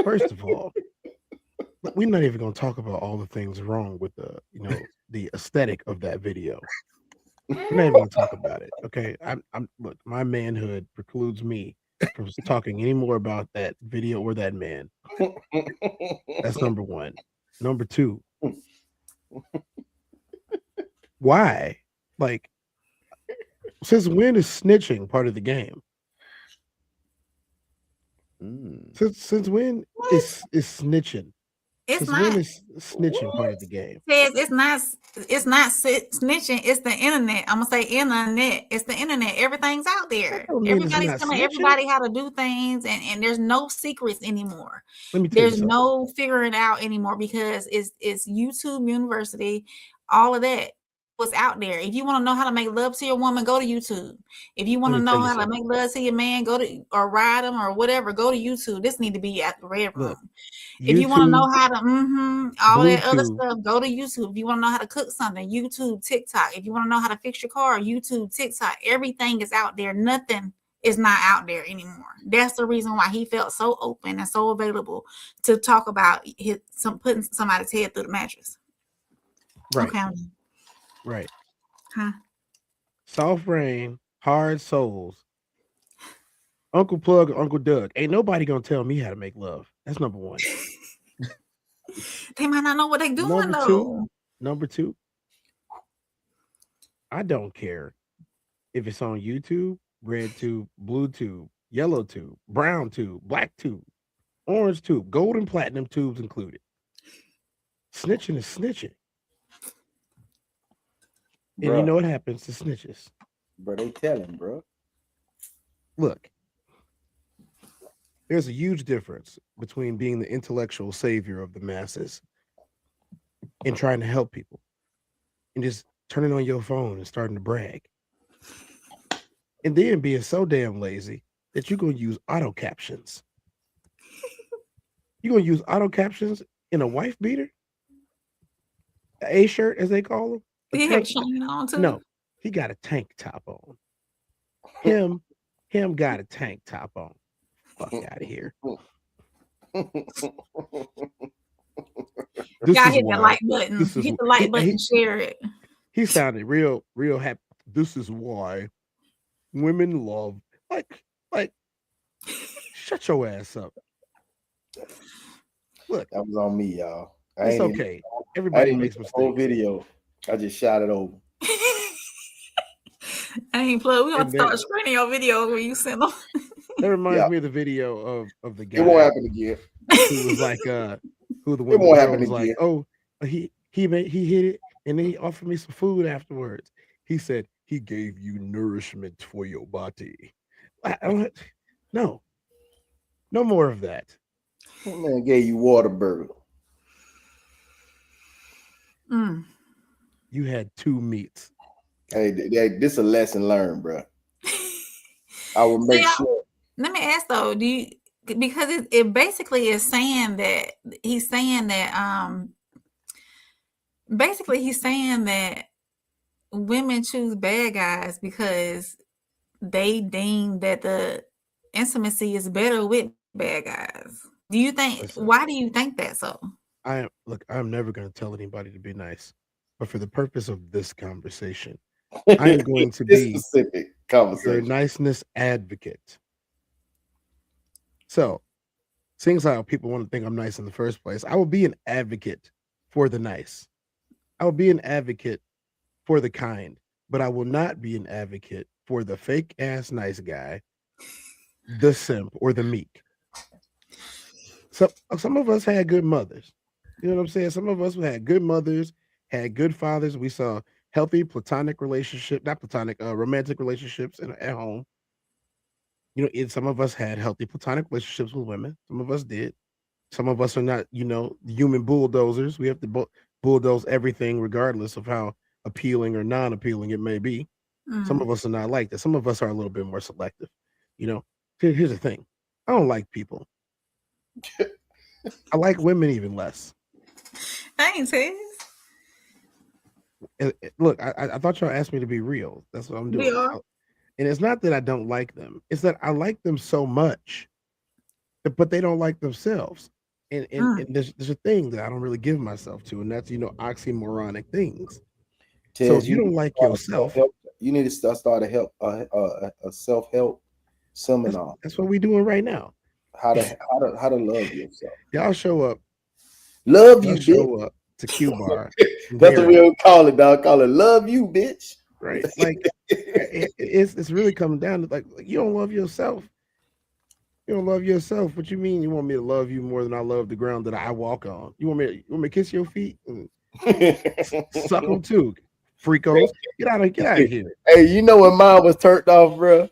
First of all, we're not even going to talk about all the things wrong with the aesthetic of that video. We're not even going to talk about it. Okay, look, my manhood precludes me from talking any more about that video or that man. That's number one. Number two, why? Like, since when is snitching part of the game? Since when is snitching? It's When is snitching part of the game? It's not snitching. It's the internet. I'm gonna say internet. It's the internet. Everything's out there. Everybody's telling everybody how to do things, and there's no secrets anymore. Let me tell you There's something. no figuring out anymore because it's YouTube University. All of that was out there. If you want to know how to make love to your woman, go to YouTube. If you want to know how to make love to your man, go to or ride him or whatever, go to YouTube. This need to be at the Red Room. If you want to know how to all that other stuff, go to YouTube. If you want to know how to cook something, YouTube, TikTok. If you want to know how to fix your car, YouTube, TikTok. Everything is out there. Nothing is not out there anymore. That's the reason why he felt so open and so available to talk about putting somebody's head through the mattress. Right. Okay. Right. Huh? Soft Rain, Hard Souls, Uncle Plug, Uncle Doug. Ain't nobody gonna tell me how to make love. That's number one. They might not know what they're doing though. Number two, I don't care if it's on YouTube, red tube, blue tube, yellow tube, brown tube, black tube, orange tube, gold and platinum tubes included. Snitching is snitching. And you know what happens to snitches? Bro, they telling, bro. Look, there's a huge difference between being the intellectual savior of the masses and trying to help people and just turning on your phone and starting to brag. And then being so damn lazy that you're going to use auto captions. You're going to use auto captions in a wife beater? A shirt, as they call them? He had a chain on too. No, he got a tank top on. Him got a tank top on. Fuck out of here. Y'all hit the like button. Hit the like button. Share it. He sounded real happy. This is why women love like. Shut your ass up. Look, that was on me, y'all. It's okay. Everybody makes mistakes. Whole video. I just shot it over. I ain't play. We gonna start screening your video when you send them. That reminds me of the video of the guy. It won't happen again. Who was like, who the woman was like, oh, he hit it, and then he offered me some food afterwards. He said he gave you nourishment for your body. No more of that. That man gave you Waterburger. you had two meats. Hey, this is a lesson learned, bro. I will make sure. Let me ask though, do you, because it basically is saying that he's saying that basically he's saying that women choose bad guys because they deem that the intimacy is better with bad guys. Do you think? Listen, why do you think that so? I'm never going to tell anybody to be nice, but for the purpose of this conversation, I am going to This be specific your conversation. niceness advocate. So, seeing as how people want to think I'm nice in the first place, I will be an advocate for the nice. I will be an advocate for the kind, but I will not be an advocate for the fake ass nice guy, the simp, or the meek. So some of us had good mothers. You know what I'm saying? Some of us had good mothers, had good fathers. We saw healthy platonic relationship, not platonic, romantic relationships at home. You know, some of us had healthy platonic relationships with women. Some of us did. Some of us are not, human bulldozers. We have to bulldoze everything, regardless of how appealing or non-appealing it may be. Some of us are not like that. Some of us are a little bit more selective. You know, here's the thing: I don't like people. I like women even less. Thanks, Hez. Look, I thought y'all asked me to be real. That's what I'm We doing. are. And it's not that I don't like them; it's that I like them so much, but they don't like themselves. And there's a thing that I don't really give myself to, and that's oxymoronic things. So if you don't like yourself, you need to start a self-help seminar. that's what we're doing right now. How to love yourself. Y'all show up. Love Y'all you, show bitch. up to Q Bar. That's what we'll call it, dog. Call it love you, bitch. Right? Like it's really coming down to like you don't love yourself. You don't love yourself. What you mean? You want me to love you more than I love the ground that I walk on? You want me to kiss your feet and suck them too? Freakos, get out of here. Hey, you know when mine was turned off, bro?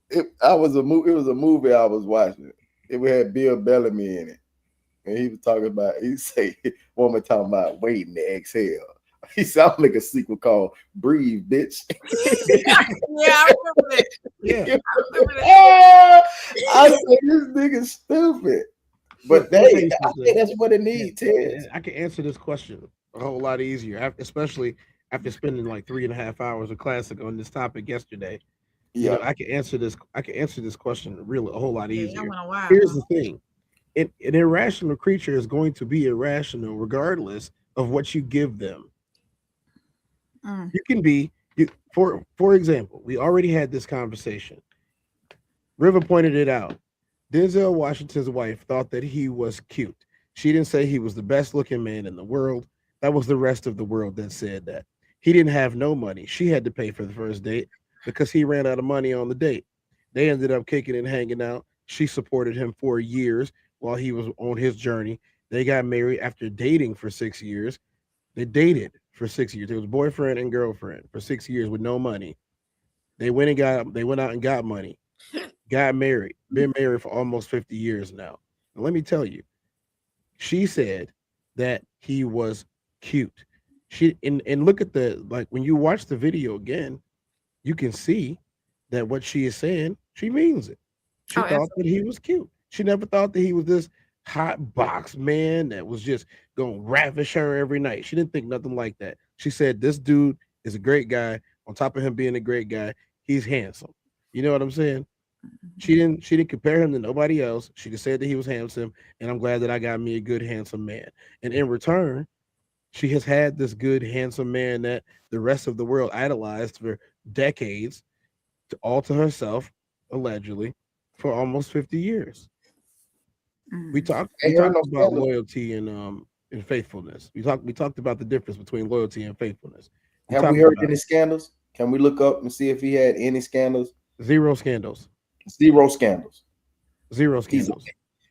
It was a movie I was watching. It had Bill Bellamy in it. And he was talking about, he say, woman talking about waiting to exhale. He said, I'll make a sequel called Breathe, bitch. Yeah, I remember that. Yeah. I remember that. I said, this nigga's stupid. But I think that's what it needs, Ted. I can answer this question a whole lot easier, especially after spending like 3.5 hours of classic on this topic yesterday. Yeah, I can answer this. I can answer this question a whole lot Yeah, easier. went a while, Here's huh? the thing: an irrational creature is going to be irrational regardless of what you give them. You can be for example, we already had this conversation. River pointed it out. Denzel Washington's wife thought that he was cute. She didn't say he was the best looking man in the world. That was the rest of the world that said that. He didn't have no money. She had to pay for the first date because he ran out of money on the date. They ended up kicking and hanging out. She supported him for years while he was on his journey. They got married after dating for 6 years. They dated for 6 years. It was boyfriend and girlfriend for 6 years with no money. They went out and got money, got married, been married for almost 50 years now. And let me tell you, she said that he was cute. And look at when you watch the video again, you can see that what she is saying, she means it. She thought that he was cute. She never thought that he was this hot box man that was just gonna ravish her every night. She didn't think nothing like that. She said this dude is a great guy. On top of him being a great guy, he's handsome. You know what I'm saying? She didn't compare him to nobody else. She just said that he was handsome, and I'm glad that I got me a good handsome man. And in return, she has had this good handsome man that the rest of the world idolized for decades, all to herself, allegedly, for almost 50 years. We talked about loyalty and faithfulness. We talked about the difference between loyalty and faithfulness. Have we heard any scandals? Can we look up and see if he had any scandals? Zero scandals. Zero scandals. Zero scandals.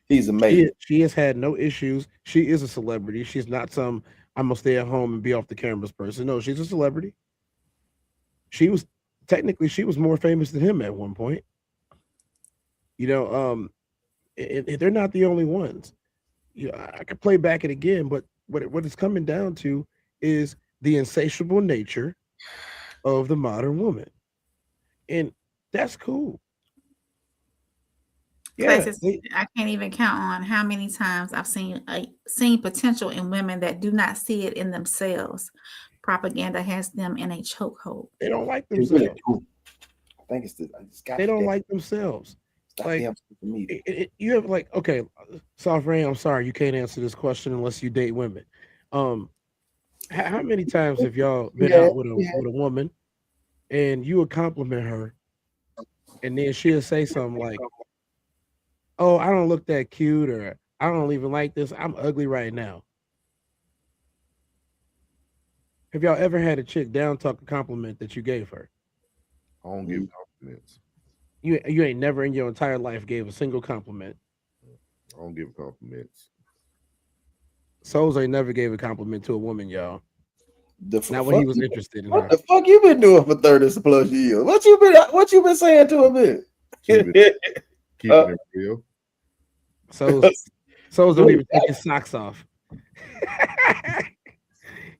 He's amazing. She has had no issues. She is a celebrity. She's not some I'm gonna stay at home and be off the cameras person. No, she's a celebrity. She was more famous than him at one point. They're not the only ones. I could play back it again, but what it's coming down to is the insatiable nature of the modern woman. And that's cool. Yeah, I can't even count on how many times I've seen potential in women that do not see it in themselves. Propaganda has them in a chokehold. They don't like themselves. I think it's they don't like themselves. Like me. You have like, okay, Soft Rain, I'm sorry, you can't answer this question unless you date women. How many times have y'all been out with a woman and you would compliment her, and then she'll say something like, "Oh, I don't look that cute," or "I don't even like this. I'm ugly right now." Have y'all ever had a chick down talk a compliment that you gave her? I don't give compliments. You ain't never in your entire life gave a single compliment. I don't give compliments. Souls ain't never gave a compliment to a woman, y'all. Not when he was interested in her. What the fuck you been doing for 30 plus years? What you been saying to a bitch? Keeping it real. Souls don't even take his socks off.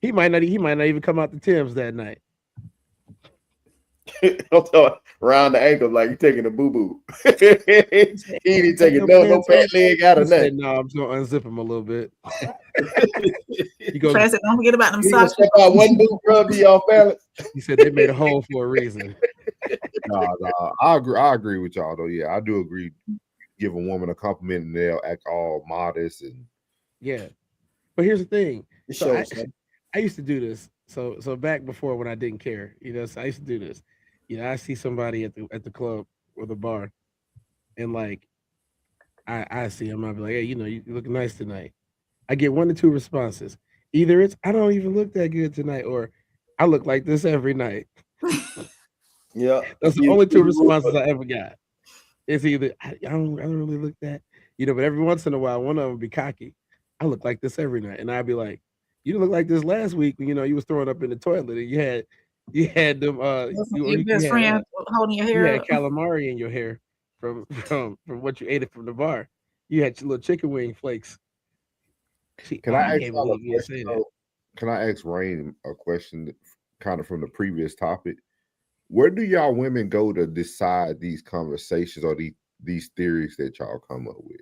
He might not even come out the Timbs that night. Around the ankle like you taking a boo-boo. He ain't even taking no fat leg out of that. No, I'm just gonna unzip him a little bit. Classic, don't forget about them socks. Step out one boot, rub be off balance. He said they made a hole for a reason. No, I agree with y'all though. Yeah, I do agree. Give a woman a compliment and they'll act all modest and yeah. But here's the thing. So I used to do this. So back before when I didn't care, so I used to do this. I see somebody at the club or the bar, and like I see him, I'll be like, hey, you look nice tonight. I get 1 to 2 responses. Either it's I don't even look that good tonight, or I look like this every night. Yeah, that's the only 2 responses I ever got. It's either I don't really look that, but every once in a while, one of them would be cocky. I look like this every night, and I'd be like, you didn't look like this last week when you was throwing up in the toilet and you had them your best friend holding your hair. You had calamari in your hair from what you ate it from the bar. You had your little chicken wing flakes. Can I ask Rain a question kind of from the previous topic? Where do y'all women go to decide these conversations or these theories that y'all come up with?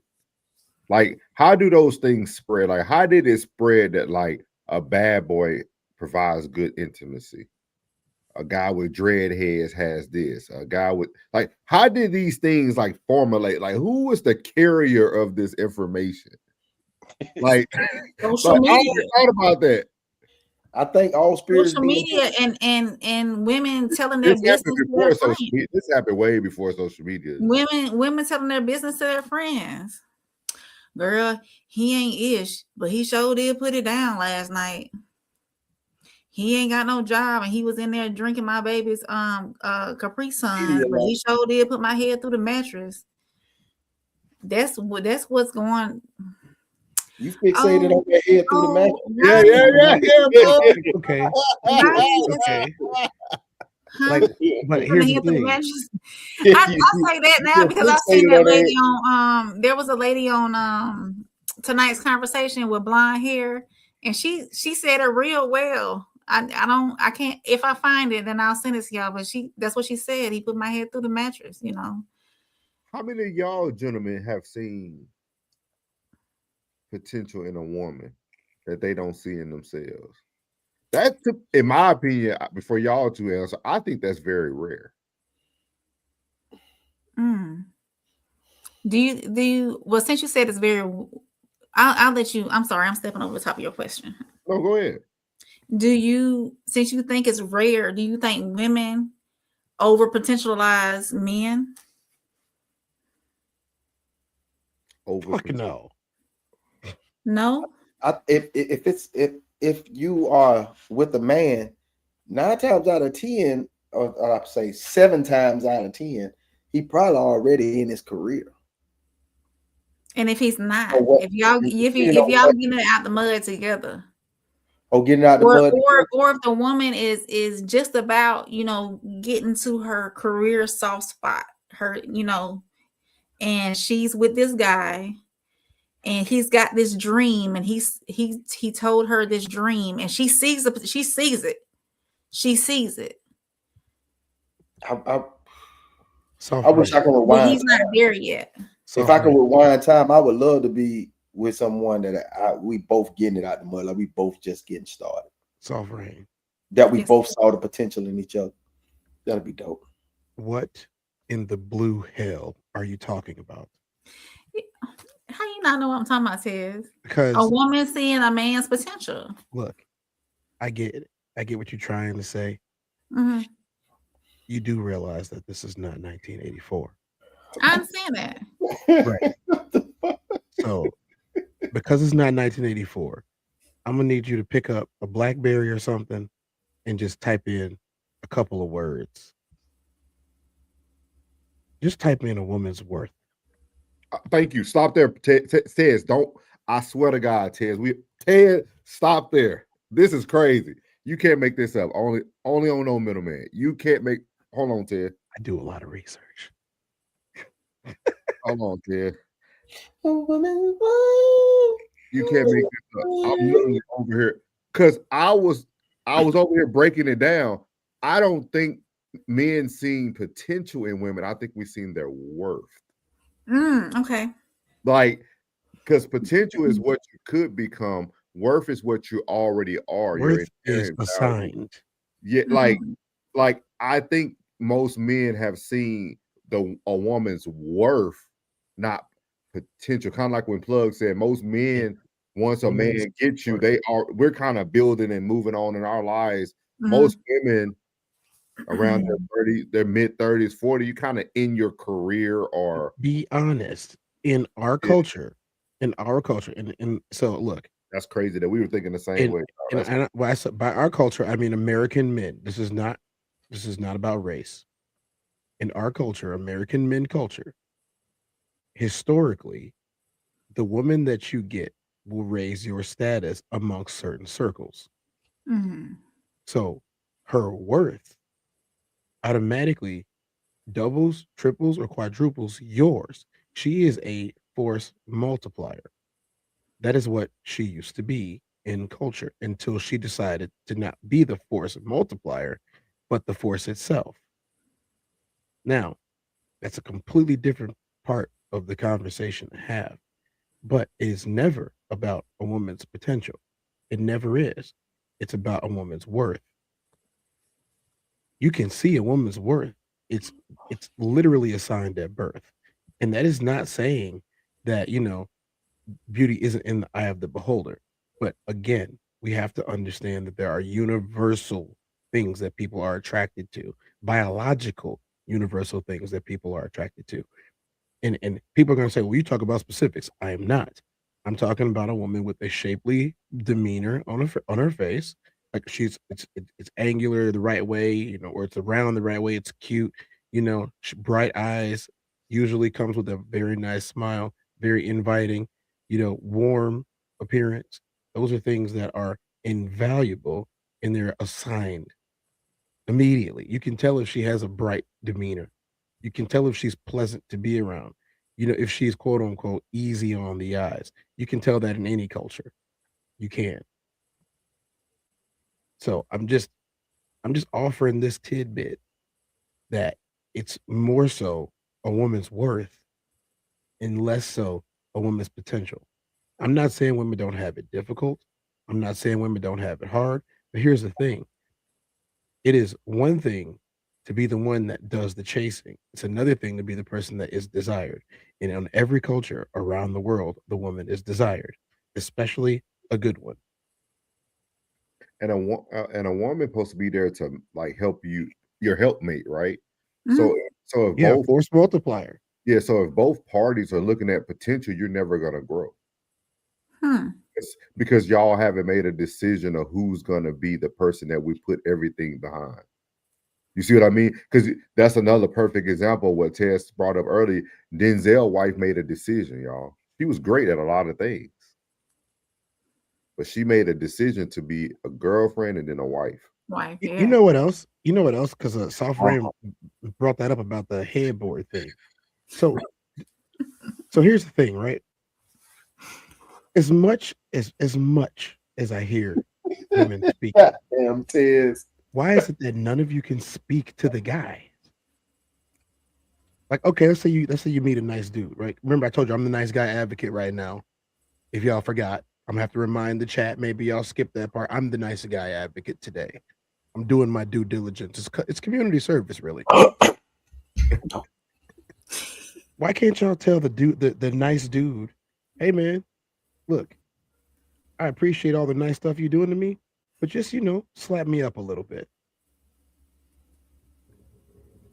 Like, how do those things spread? Like, how did it spread that like a bad boy provides good intimacy? A guy with dread heads has this. A guy with like, how did these things like formulate? Like, who was the carrier of this information? Like, social media. I thought about that. I think all spirits. Social media and women telling their business to their friends. This happened way before social media. Women telling their business to their friends. Girl, he ain't ish, but he sure did put it down last night. He ain't got no job, and he was in there drinking my baby's Capri Sun, but he sure did put my head through the mattress. That's what's going. You fixated on your head through the mattress. Yeah. Okay. Like, but here's the thing. I say that now because I've seen that lady on. There was a lady on tonight's conversation with blonde hair, and she said it real well. I can't. If I find it, then I'll send it to y'all. But that's what she said. He put my head through the mattress. How many of y'all gentlemen have seen potential in a woman that they don't see in themselves? That, in my opinion, before y'all two answer, I think that's very rare. Do you? Well, since you said it's very, I'll let you. I'm sorry, I'm stepping over the top of your question. No, go ahead. Since you think it's rare, do you think women over potentialize men? Fuck no. No. If you are with a man, 9 times out of 10, or I'd say 7 times out of 10, he probably already in his career. And if he's not, if y'all getting out the mud together, getting out the mud, or if the woman is just about getting to her career soft spot, and she's with this guy, and he's got this dream, and he told her this dream, and she sees it. She sees it. I Soft wish I rain. could But rewind. he's not there yet. If Soft I could rain. rewind time, I would love to be with someone that we both getting it out the mud, like we both just getting started. Soft rain. That we Yes. both saw the potential in each other. That'd be dope. What in the blue hell are you talking about? How you not know what I'm talking about, Tez? Because A woman seeing a man's potential. look, I get it. I get what you're trying to say. Mhm. You do realize that this is not 1984. I understand that. Right. So, because it's not 1984, I'm gonna need you to pick up a BlackBerry or something and just type in a couple of words. Just type in a woman's worth. Thank you. Stop there, Tez. Don't. I swear to God, Ted, stop there. This is crazy. You can't make this up. Only on No Middleman. You can't make. Hold on, Ted. I do a lot of research. Hold on, Ted. A woman's worth. You can't make this up. I'm literally over here because I was over here breaking it down. I don't think men seeing potential in women. I think we seen their worth. Okay. Like, because potential is what you could become. Worth is what you already are. Worth is assigned. Yeah, like I think most men have seen a woman's worth, not potential. Kind of like when Plug said, most men, once a man gets you, we're kind of building and moving on in our lives. Most women around their mid 30s, 40, you kind of in your career or be honest. In our culture, and so look, that's crazy that we were thinking the same way. By our culture, I mean American men. This is not about race. In our culture, American men culture, historically, the woman that you get will raise your status amongst certain circles. So her worth automatically doubles, triples, or quadruples yours. She is a force multiplier. That is what she used to be in culture until she decided to not be the force multiplier, but the force itself. Now, that's a completely different part of the conversation to have, but it is never about a woman's potential. It never is. It's about a woman's worth. You can see a woman's worth. It's literally assigned at birth. And that is not saying that, beauty isn't in the eye of the beholder. But again, we have to understand that there are universal things that people are attracted to, biological universal things that people are attracted to. And people are going to say, well, you talk about specifics. I am not. I'm talking about a woman with a shapely demeanor on her face. Like it's angular the right way, or it's around the right way. It's cute, bright eyes, usually comes with a very nice smile, very inviting, warm appearance. Those are things that are invaluable and they're assigned immediately. You can tell if she has a bright demeanor. You can tell if she's pleasant to be around. If she's quote unquote easy on the eyes. You can tell that in any culture. You can. So I'm just offering this tidbit that it's more so a woman's worth and less so a woman's potential. I'm not saying women don't have it difficult. I'm not saying women don't have it hard. But here's the thing. It is one thing to be the one that does the chasing. It's another thing to be the person that is desired. And in every culture around the world, the woman is desired, especially a good one. And a woman supposed to be there to like help you, your helpmate, right? So if both force multiplier. Yeah, so if both parties are looking at potential, you're never gonna grow. It's because y'all haven't made a decision of who's gonna be the person that we put everything behind. You see what I mean? Because that's another perfect example of what Tess brought up early. Denzel's wife made a decision, y'all. She was great at a lot of things, but she made a decision to be a girlfriend and then a wife. You know what else? Because Soft Ram brought that up about the headboard thing. So here's the thing, right? as much as I hear women speaking, Damn, Tiz. why is it that none of you can speak to the guy? Like, okay, let's say you meet a nice dude, right? Remember, I told you I'm the nice guy advocate right now. If y'all forgot, I'm gonna have to remind the chat. Maybe y'all skip that part. I'm the nice guy advocate today. I'm doing my due diligence. It's community service, really. Why can't y'all tell the nice dude, hey man, look, I appreciate all the nice stuff you're doing to me, but just slap me up a little bit.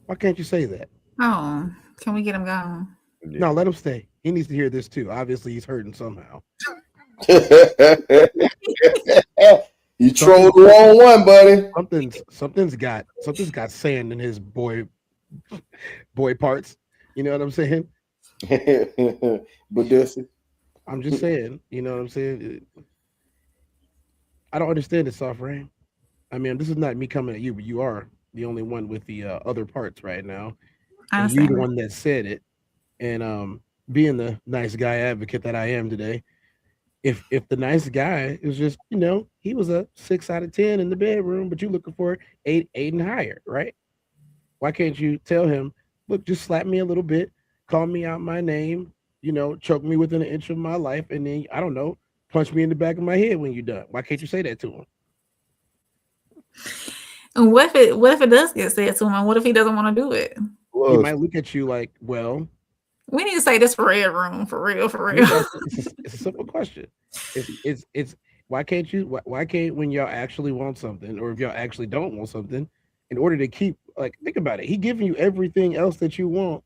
Why can't you say that? Oh, can we get him gone? No, let him stay. He needs to hear this too. Obviously, he's hurting somehow. You trolled the wrong one, buddy. Something's got sand in his boy parts. You know what I'm saying? But this, I'm just saying. You know what I'm saying? I don't understand it, soft rain. I mean, this is not me coming at you, but you are the only one with the other parts right now. And you the one that said it. And being the nice guy advocate that I am today, if the nice guy is just, he was a 6 out of 10 in the bedroom, but you're looking for 8 and higher, right? Why can't you tell him, look, just slap me a little bit, call me out my name, choke me within an inch of my life, and then, I don't know, punch me in the back of my head when you're done. Why can't you say that to him? And what if it does get said to him? And what if he doesn't want to do it? He might look at you like, well, we need to say this for red room, for real. It's a simple question. It's why can't when y'all actually want something, or if y'all actually don't want something, in order to keep, like, think about it, he giving you everything else that you want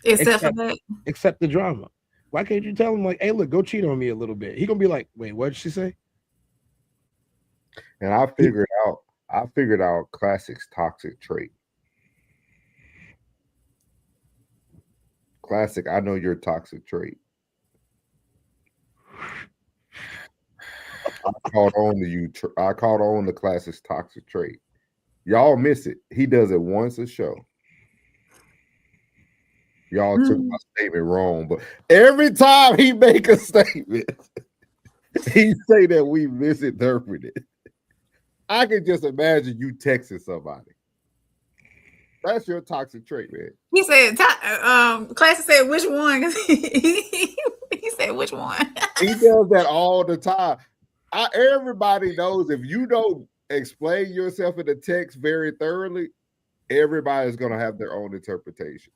except for that, except the drama. Why can't you tell him, like, hey, look, go cheat on me a little bit? He gonna be like, wait, what did she say? And I figured out Classic's toxic trait. Classic, I know your toxic trait. I caught on the Classic's toxic trait. Y'all miss it. He does it once a show. Y'all took my statement wrong, but every time he make a statement, he say that we misinterpret it. I can just imagine you texting somebody. That's your toxic trait, man. He said, Classic said, which one? He said, which one? He does that all the time. Everybody knows if you don't explain yourself in the text very thoroughly, everybody's going to have their own interpretation.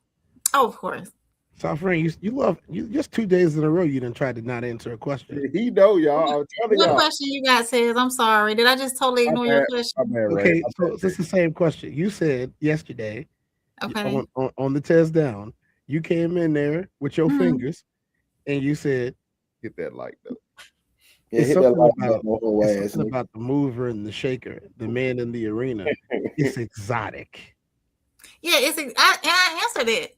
Oh, of course. So, friend, you just 2 days in a row you didn't try to not answer a question. He know, y'all. I'm telling y'all. What question you got, says? I'm sorry. Did I just totally ignore your question? Okay, so it's the same question. You said yesterday, okay, on the test down, you came in there with your fingers, and you said, "Get that like though." Yeah, it's something about the mover and the shaker, the man in the arena. It's exotic. Yeah, I answered it.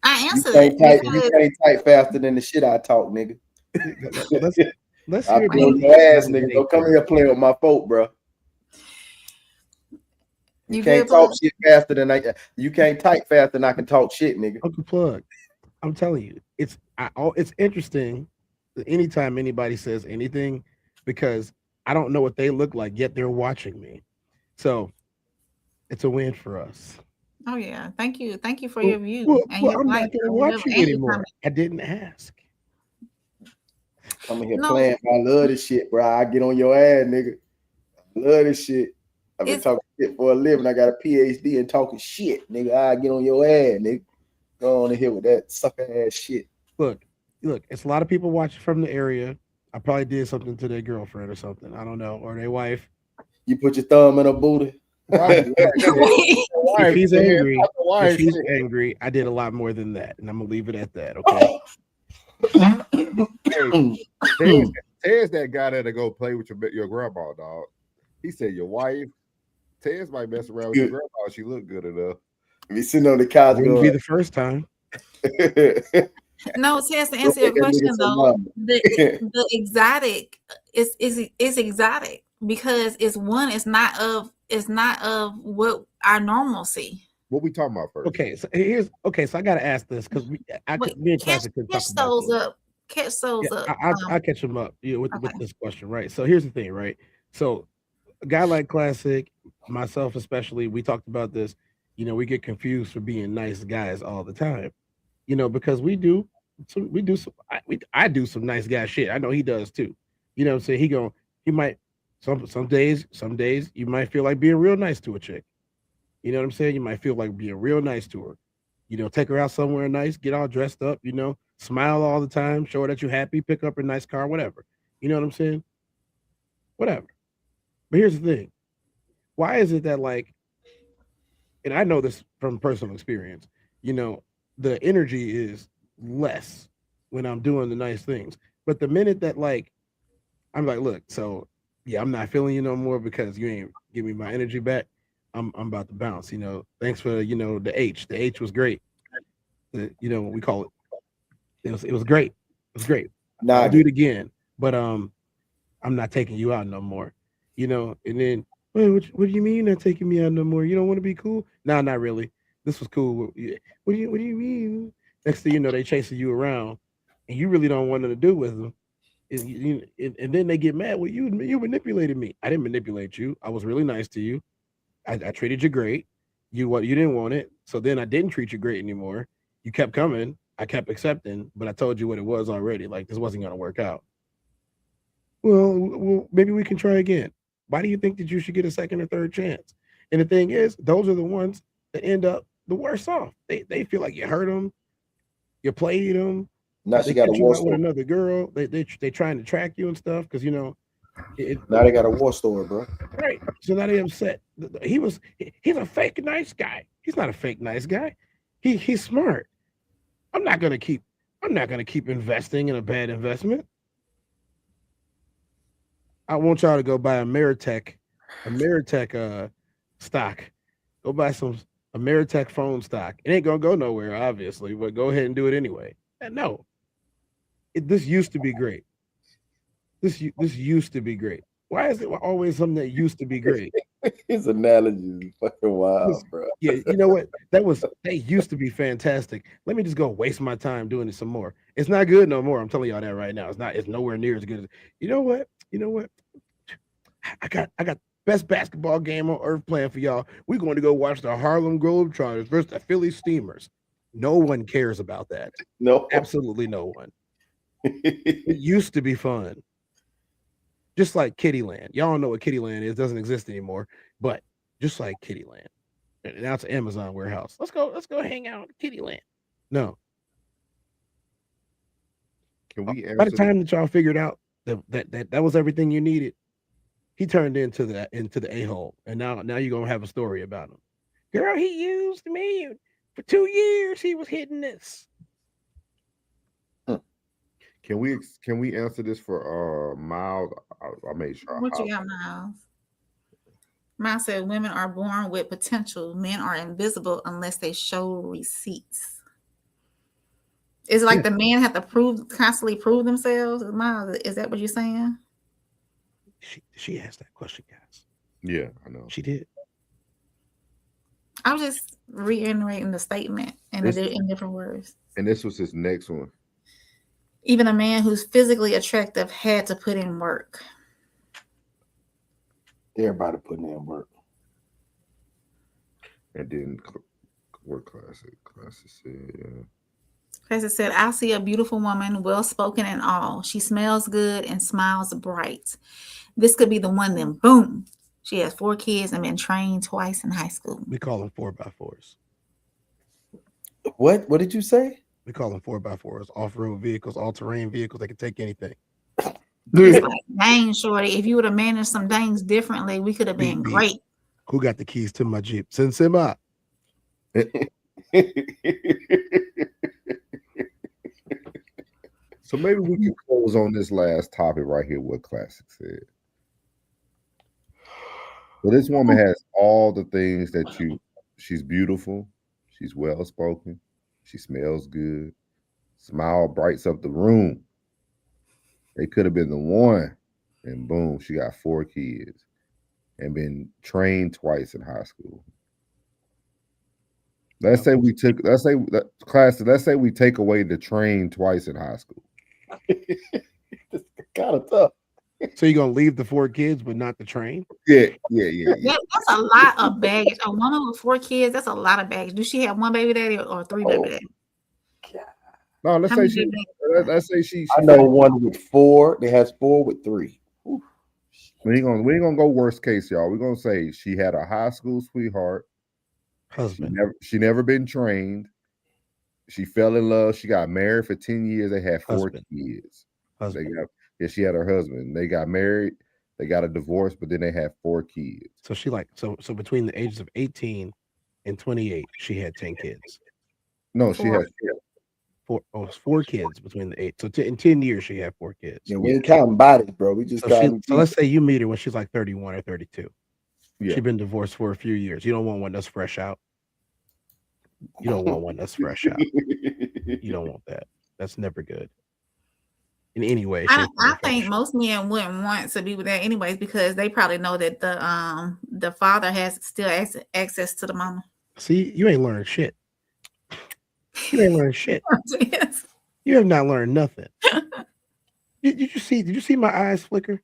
I answered it. You can't type faster than the shit I talk, nigga. Let's hear your ass, nigga. Don't come here playing with my folk, bro. You can't talk shit faster than you can't type faster than I can talk shit, nigga. Uncle Plug, I'm telling you, it's interesting anytime anybody says anything, because I don't know what they look like, yet they're watching me. So it's a win for us. Oh yeah, thank you for your view. Well, I'm not gonna watch you anymore. I didn't ask. I'm in here playing. I love this shit, bro. I get on your ass, nigga. I love this shit. I've been talking shit for a living. I got a PhD in talking shit, nigga. I get on your ass, nigga. Go on in here with that sucker ass shit. Look, it's a lot of people watching from the area. I probably did something to their girlfriend or something. I don't know, or their wife. You put your thumb in her booty. If he's angry, I did a lot more than that, and I'm gonna leave it at that. Okay. Ted's that guy that'll go play with your grandma, dog. He said your wife. Ted's might mess around with your grandma if she look good enough. Be sitting on the couch. Wouldn't be the first time. No, Tess, to answer your question though, the exotic is exotic because it's not of what our normalcy. What we talking about first? Okay, so I gotta ask this because me and Classic could talk about this. catch souls Yeah, up. I catch him up with Okay. this question, right? So here's the thing, right? So a guy like Classic, myself especially, we talked about this. We get confused for being nice guys all the time. Because we do some I do some nice guy shit. I know he does too. You know what I'm saying? He might some days you might feel like being real nice to a chick. You know what I'm saying? You might feel like being real nice to her. Take her out somewhere nice, get all dressed up, smile all the time, show her that you're happy, pick up a nice car, whatever. You know what I'm saying? Whatever. But here's the thing. Why is it that and I know this from personal experience, the energy is less when I'm doing the nice things. But the minute that I'm like, look, so yeah, I'm not feeling you no more because you ain't give me my energy back. I'm about to bounce, Thanks for the H. The H was great. We call it. It was great. It was great. I'll do it again. But I'm not taking you out no more. And then what do you mean you're not taking me out no more? You don't want to be cool? Nah, not really. This was cool. What do you mean? Next thing you know, they chasing you around and you really don't want nothing to do with them. And then they get mad. Well, you manipulated me. I didn't manipulate you. I was really nice to you. I treated you great. You didn't want it. So then I didn't treat you great anymore. You kept coming. I kept accepting, but I told you what it was already. Like this wasn't gonna work out. Well, maybe we can try again. Why do you think that you should get a second or third chance? And the thing is, those are the ones that end up the worst off. They feel like you hurt them, you played them. Now they she got a catch you war out with story. another girl. They trying to track you and stuff because now they got a war story, bro. Right. So now they upset. He's a fake nice guy. He's not a fake nice guy. He's smart. I'm not gonna keep investing in a bad investment. I want y'all to go buy a Meritech stock. Go buy some Meritech phone stock. It ain't gonna go nowhere, obviously, but go ahead and do it anyway. And no, this used to be great. This used to be great. Why is it always something that used to be great? His analogy is fucking wild, bro. Yeah, you know what? They used to be fantastic. Let me just go waste my time doing it some more. It's not good no more. I'm telling y'all that right now. It's nowhere near as good as you know what? I got best basketball game on earth playing for y'all. We're going to go watch the Harlem Globetrotters versus the Philly Steamers. No one cares about that. No, absolutely no one. It used to be fun. Just like Kittyland. Y'all don't know what Kittyland is, doesn't exist anymore. But just like Kittyland. And now it's an Amazon warehouse. Let's go hang out at Kittyland. No. Can we by the time that y'all figured out that was everything you needed, he turned into the a-hole. And now you're gonna have a story about him. Girl, he used me for 2 years. He was hitting this. Can we answer this for Miles? I made sure. What you got, Miles? Miles said women are born with potential. Men are invisible unless they show receipts. Is it like the men have to constantly prove themselves? Miles, is that what you're saying? She asked that question, guys. Yeah, I know. She did. I was just reiterating the statement in different words. And this was his next one. Even a man who's physically attractive had to put in work. Everybody putting in work. And then work classic said, yeah. Classic said, I see a beautiful woman, well-spoken and all. She smells good and smiles bright. This could be the one, then boom. She has 4 kids and been trained twice in high school. We call them 4x4s. What did you say? We call them 4x4s, off-road vehicles, all-terrain vehicles. They can take anything. Like, dang, shorty, if you would have managed some things differently, we could have been great. Who got the keys to my Jeep? Send him out. So maybe we can close on this last topic right here, what Classic said. Well, this woman has all the things that she's beautiful, she's well-spoken, she smells good, smile brights up the room. They could have been the one, and boom, she got 4 kids and been trained twice in high school. Let's say we take away the train twice in high school. It's kind of tough. So you're gonna leave the 4 kids, but not the train? Yeah. That's a lot of baggage. A woman with 4 kids, that's a lot of baggage. Do she have 1 baby daddy or 3 baby daddy? No, let's How say many she. baby daddies? Let's say she. I know one with 4. They has 4 with 3. We ain't gonna go worst case, y'all. We're gonna say she had a high school sweetheart. Husband. She never been trained. She fell in love. She got married for 10 years. They had 4 Husband. kids. Husband. She had her husband. They got married. They got a divorce, but then they had 4 kids. So she so between the ages of 18 and 28, she had 10 kids. No, she had 4 kids between the 8. So in 10 years, she had 4 kids. Yeah, we ain't counting bodies, bro. We just so let's say you meet her when she's like 31 or 32. Yeah. She's been divorced for a few years. You don't want one that's fresh out. You don't want one that's fresh out. You don't want that. That's never good. In any way. I think most men wouldn't want to be with that anyways because they probably know that the father has still access to the mama. See, you ain't learned shit. You ain't learned shit. Yes. You have not learned nothing. Did you see my eyes flicker?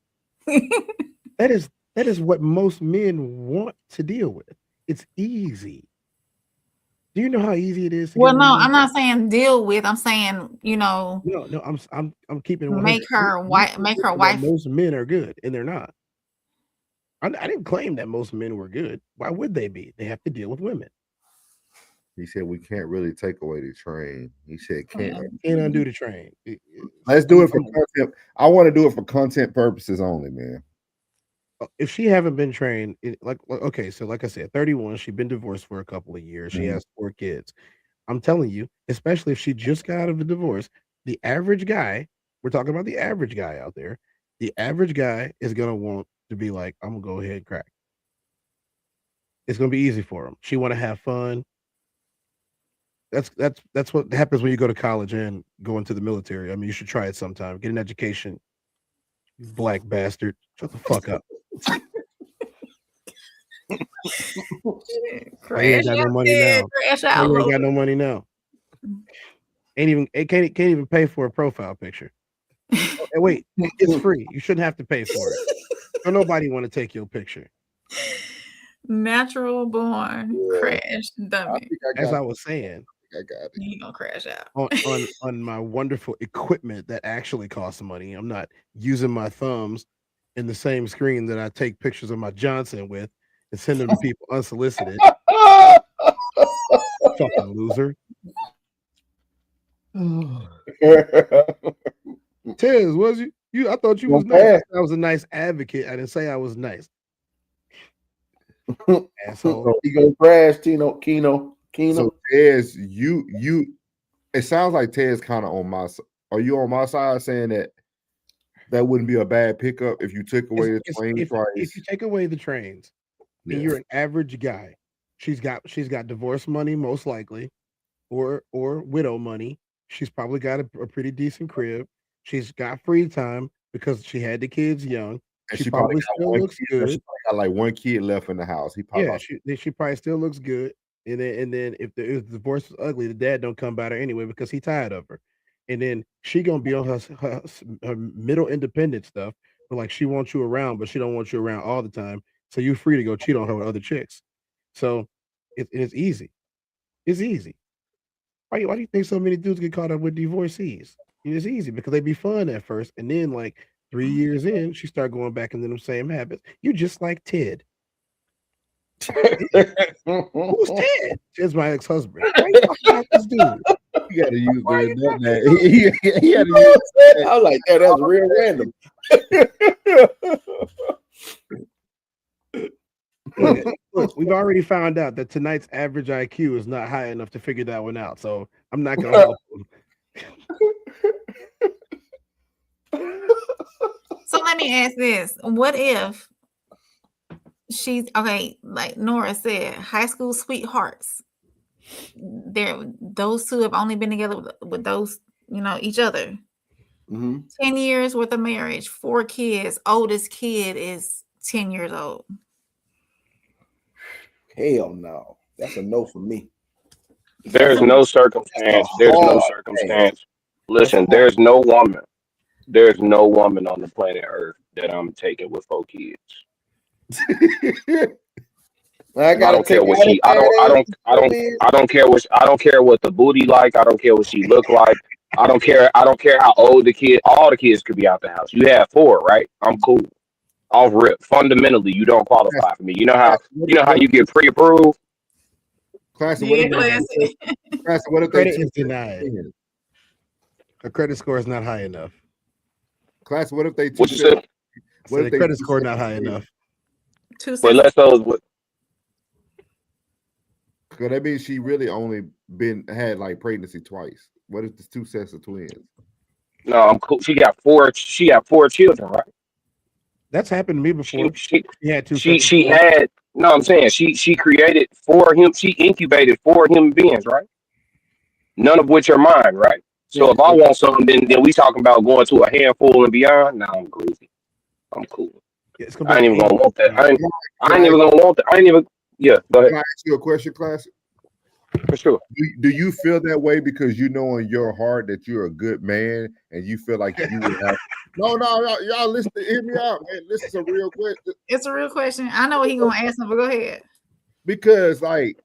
That is what most men want to deal with. It's easy. Do you know how easy it is? Well, no, I'm not saying deal with. I'm saying, No, I'm keeping it. Make her wife. Most men are good, and they're not. I didn't claim that most men were good. Why would they be? They have to deal with women. He said we can't really take away the train. He said can't undo the train. Let's do it for content. I want to do it for content purposes only, man. If she haven't been trained, okay, so like I said, 31, she's been divorced for a couple of years. She has 4 kids. I'm telling you, especially if she just got out of a divorce, the average guy, we're talking about the average guy out there, the average guy is gonna want to be like, I'm gonna go ahead and crack. It's gonna be easy for him. She want to have fun. That's what happens when you go to college and go into the military. I mean, you should try it sometime. Get an education. You black bastard. Shut the fuck up. Ain't got no money now. Ain't got no money now. Can't even pay for a profile picture. And wait, it's free. You shouldn't have to pay for it. Or nobody want to take your picture. Natural born crash dummy. As I was saying, I got it. You gonna crash out on my wonderful equipment that actually costs money. I'm not using my thumbs in the same screen that I take pictures of my Johnson with and send them to people unsolicited. Fucking loser. Tez, was you? I thought you was nice. I was a nice advocate. I didn't say I was nice. Asshole. He gonna crash, Keno. So Tez, you. It sounds like Tez kind of on my side. Are you on my side saying that wouldn't be a bad pickup if you took away the train price? If you take away the trains, and you're an average guy, she's got divorce money most likely, or widow money. She's probably got a pretty decent crib. She's got free time because she had the kids young. And she probably still looks good. She got like 1 kid left in the house. She probably still looks good. And then if the divorce was ugly, the dad don't come by her anyway because he tired of her. And then she gonna be on her middle independent stuff, but like she wants you around, but she don't want you around all the time. So you're free to go cheat on her with other chicks. So it's easy. It's easy. Why do you think so many dudes get caught up with divorcees? It's easy because they be fun at first, and then like 3 years in, she start going back into them same habits. You just like Ted. Who's Ted? Ted's my ex-husband. Why you talking about this dude? You gotta use that. He had to use that. I was like, that's real random. Look, we've already found out that tonight's average IQ is not high enough to figure that one out. So I'm not gonna help him. So let me ask this. What if she's okay, like Nora said, high school sweethearts. Those two have only been together with those, each other. 10 years worth of marriage, 4 kids. Oldest kid is 10 years old. Hell no. That's a no for me. There's no circumstance. Listen, there's no woman there's no woman on the planet Earth that I'm taking with 4 kids. I I gotta don't care take what all the she. I don't care what. I don't care what the booty like. I don't care what she look like. I don't care. I don't care how old the kid. All the kids could be out the house. You have 4, right? I'm cool. Off rip. Fundamentally, you don't qualify for me. You know how. You know how you get pre-approved. Classic, what Yeah, if classic. Classic, what if they Credit two is denied. Her credit score is not high enough. Classic, what if they two What you said? So the credit score not high enough. But let's those. Because that means she really only had like pregnancy twice. What if it's 2 sets of twins? No, I'm cool. She got 4. She got 4 children, right? That's happened to me before. She had 2 she sets of she twins. had. No, I'm saying she created 4 him. She incubated 4 human beings, right? None of which are mine, right? So if I want something, then we talking about going to a handful and beyond. Nah, I'm groovy. I'm cool. Yeah, it's I ain't even gonna want that. I ain't Can even gonna want that. I ain't even. Yeah, go ahead. Can I ask you a question, Classic? For sure. Do you feel that way because you know in your heart that you're a good man and you feel like you would have? No, y'all listen. Hear me out, man. This is a real question. It's a real question. I know what he gonna ask him, but go ahead. Because, like,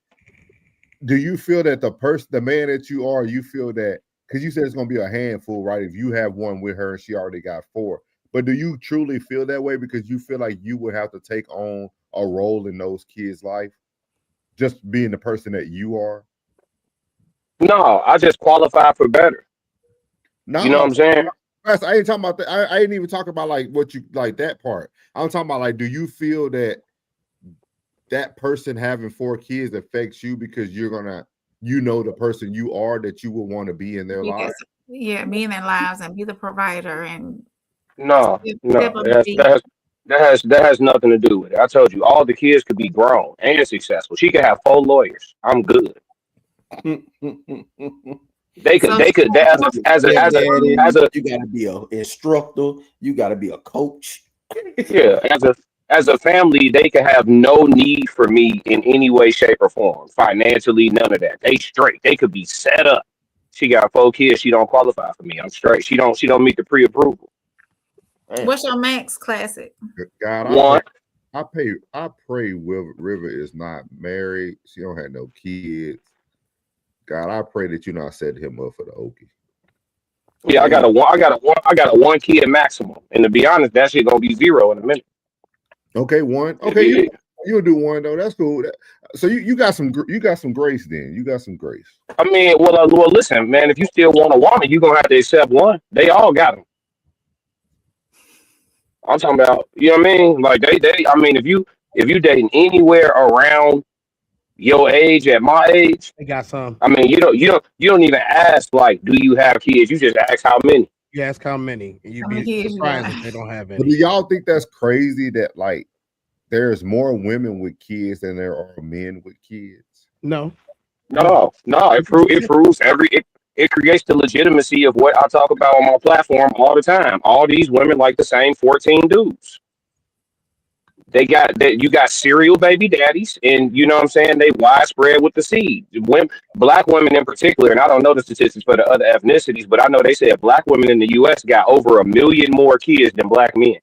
do you feel that the man that you are, you feel that because you said it's gonna be a handful, right? If you have one with her and she already got 4, but do you truly feel that way because you feel like you would have to take on a role in those kids' life, just being the person that you are? No, I just qualify for better. No, you know what I'm saying? I ain't talking about that. I ain't even talking about like what you like that part. I'm talking about like, do you feel that that person having 4 kids affects you because you're gonna, the person you are that you would want to be in their lives? Yeah, be in their lives and be the provider and No, step up and be. that has nothing to do with it. I told you, all the kids could be grown and successful. She could have 4 lawyers. I'm good. They could as a you gotta be an instructor, you gotta be a coach. yeah, as a family, they could have no need for me in any way, shape, or form. Financially, none of that. They straight. They could be set up. She got 4 kids. She don't qualify for me. I'm straight. She don't meet the pre-approval. What's your max, Classic? God, 1. I pray River is not married. She don't have no kids. God, I pray that you not set him up for the Okie. Yeah, I got a 1 kid maximum. And to be honest, that shit gonna be 0 in a minute. Okay, 1. Okay, you'll do 1 though. That's cool. So you got some grace then. You got some grace. I mean, well, listen, man. If you still want a woman, you gonna have to accept 1. They all got them. I'm talking about, you know what I mean? Like they. I mean, if you dating anywhere around your age, at my age, they got some. I mean, you don't even ask like, do you have kids? You just ask how many. You ask how many, and you'd be surprised if they don't have any. But do y'all think that's crazy that like there's more women with kids than there are men with kids? No. It proves it creates the legitimacy of what I talk about on my platform all the time. All these women like the same 14 dudes. They got that. You got serial baby daddies, and you know what I'm saying. They widespread with the seed. Black women in particular, and I don't know the statistics for the other ethnicities, but I know they said black women in the U.S. got over 1 million more kids than black men.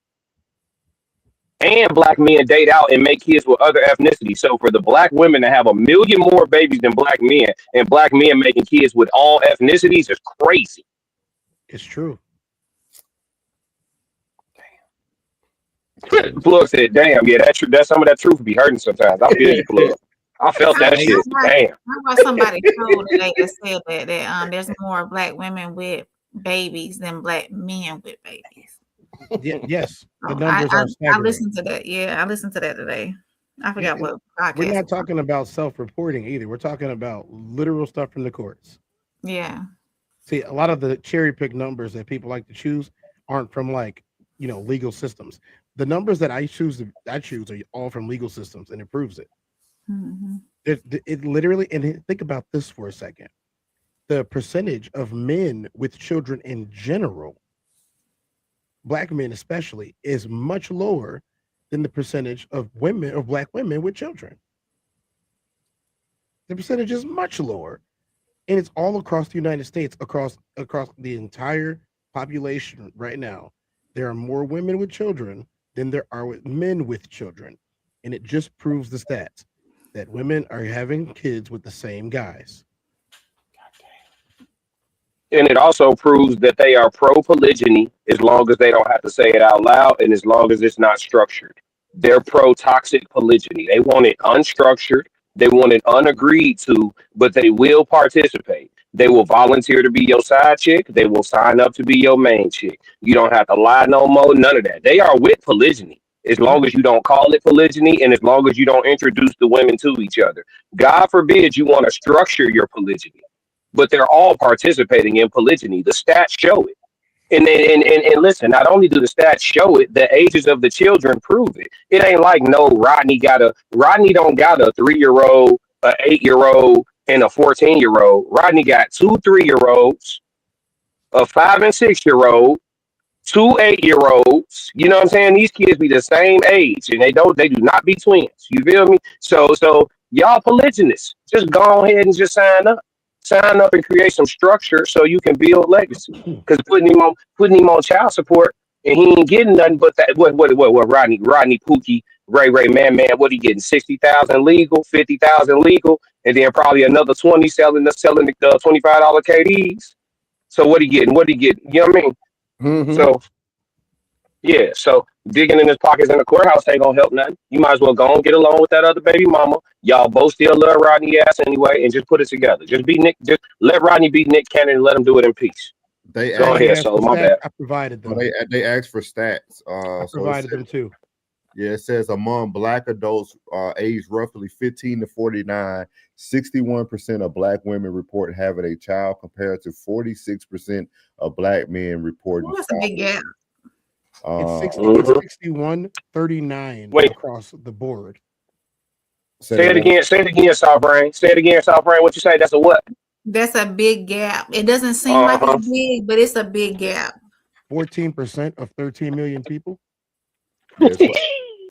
And black men date out and make kids with other ethnicities. So for the black women to have 1 million more babies than black men, and black men making kids with all ethnicities is crazy. It's true. Plug said, "Damn, yeah, that some of that truth be hurting sometimes." I feel you, Plug. I felt that shit. Damn. I saw somebody told today that said that there's more black women with babies than black men with babies. Yes, the numbers are staggering. I listened to that. Yeah, I listened to that today. I forgot what podcast. We're not talking about self-reporting either. We're talking about literal stuff from the courts. Yeah. See, a lot of the cherry-pick numbers that people like to choose aren't from legal systems. The numbers that I choose are all from legal systems, and it proves it. Mm-hmm. It literally, and think about this for a second. The percentage of men with children in general, black men especially, is much lower than the percentage of black women with children. The percentage is much lower, and it's all across the United States, across the entire population right now, there are more women with children than there are men with children. And it just proves the stats that women are having kids with the same guys. And it also proves that they are pro polygyny as long as they don't have to say it out loud and as long as it's not structured. They're pro toxic polygyny. They want it unstructured, they want it unagreed to, but they will participate. They will volunteer to be your side chick. They will sign up to be your main chick. You don't have to lie no more, none of that. They are with polygyny as long as you don't call it polygyny and as long as you don't introduce the women to each other. God forbid you want to structure your polygyny, but they're all participating in polygyny. The stats show it. And listen, not only do the stats show it, the ages of the children prove it. It ain't like no Rodney don't got a 3-year-old, a 8-year-old, and a 14-year-old. Rodney got 2 3-year-olds, a 5 and 6-year-old, 2 8-year-olds. You know what I'm saying? These kids be the same age and they do not be twins. You feel me? So y'all polygynists, just go ahead and just sign up. Sign up and create some structure so you can build legacy. Because putting him on child support and he ain't getting nothing but that. What Rodney Pookie, Ray Man, what he getting? 60,000 legal, 50,000 legal, and then probably another 20 selling the $25 KDs. So what he getting? You know what I mean? Mm-hmm. So yeah, so digging in his pockets in the courthouse ain't gonna help nothing. You might as well go and get along with that other baby mama. Y'all both still love Rodney ass anyway, and just put it together. Just let Rodney beat Nick Cannon and let him do it in peace. They go ahead, so my bad. I provided them. They asked for stats. I provided them too. Yeah, it says among Black adults aged roughly 15 to 49, 61% of Black women report having a child compared to 46% of Black men reporting. That's a big gap. It's 61-39 across the board. Say it again, South Brain. Say it again, South Brain. What you say? That's a what? That's a big gap. It doesn't seem like it's big, but it's a big gap. 14% of 13 million people.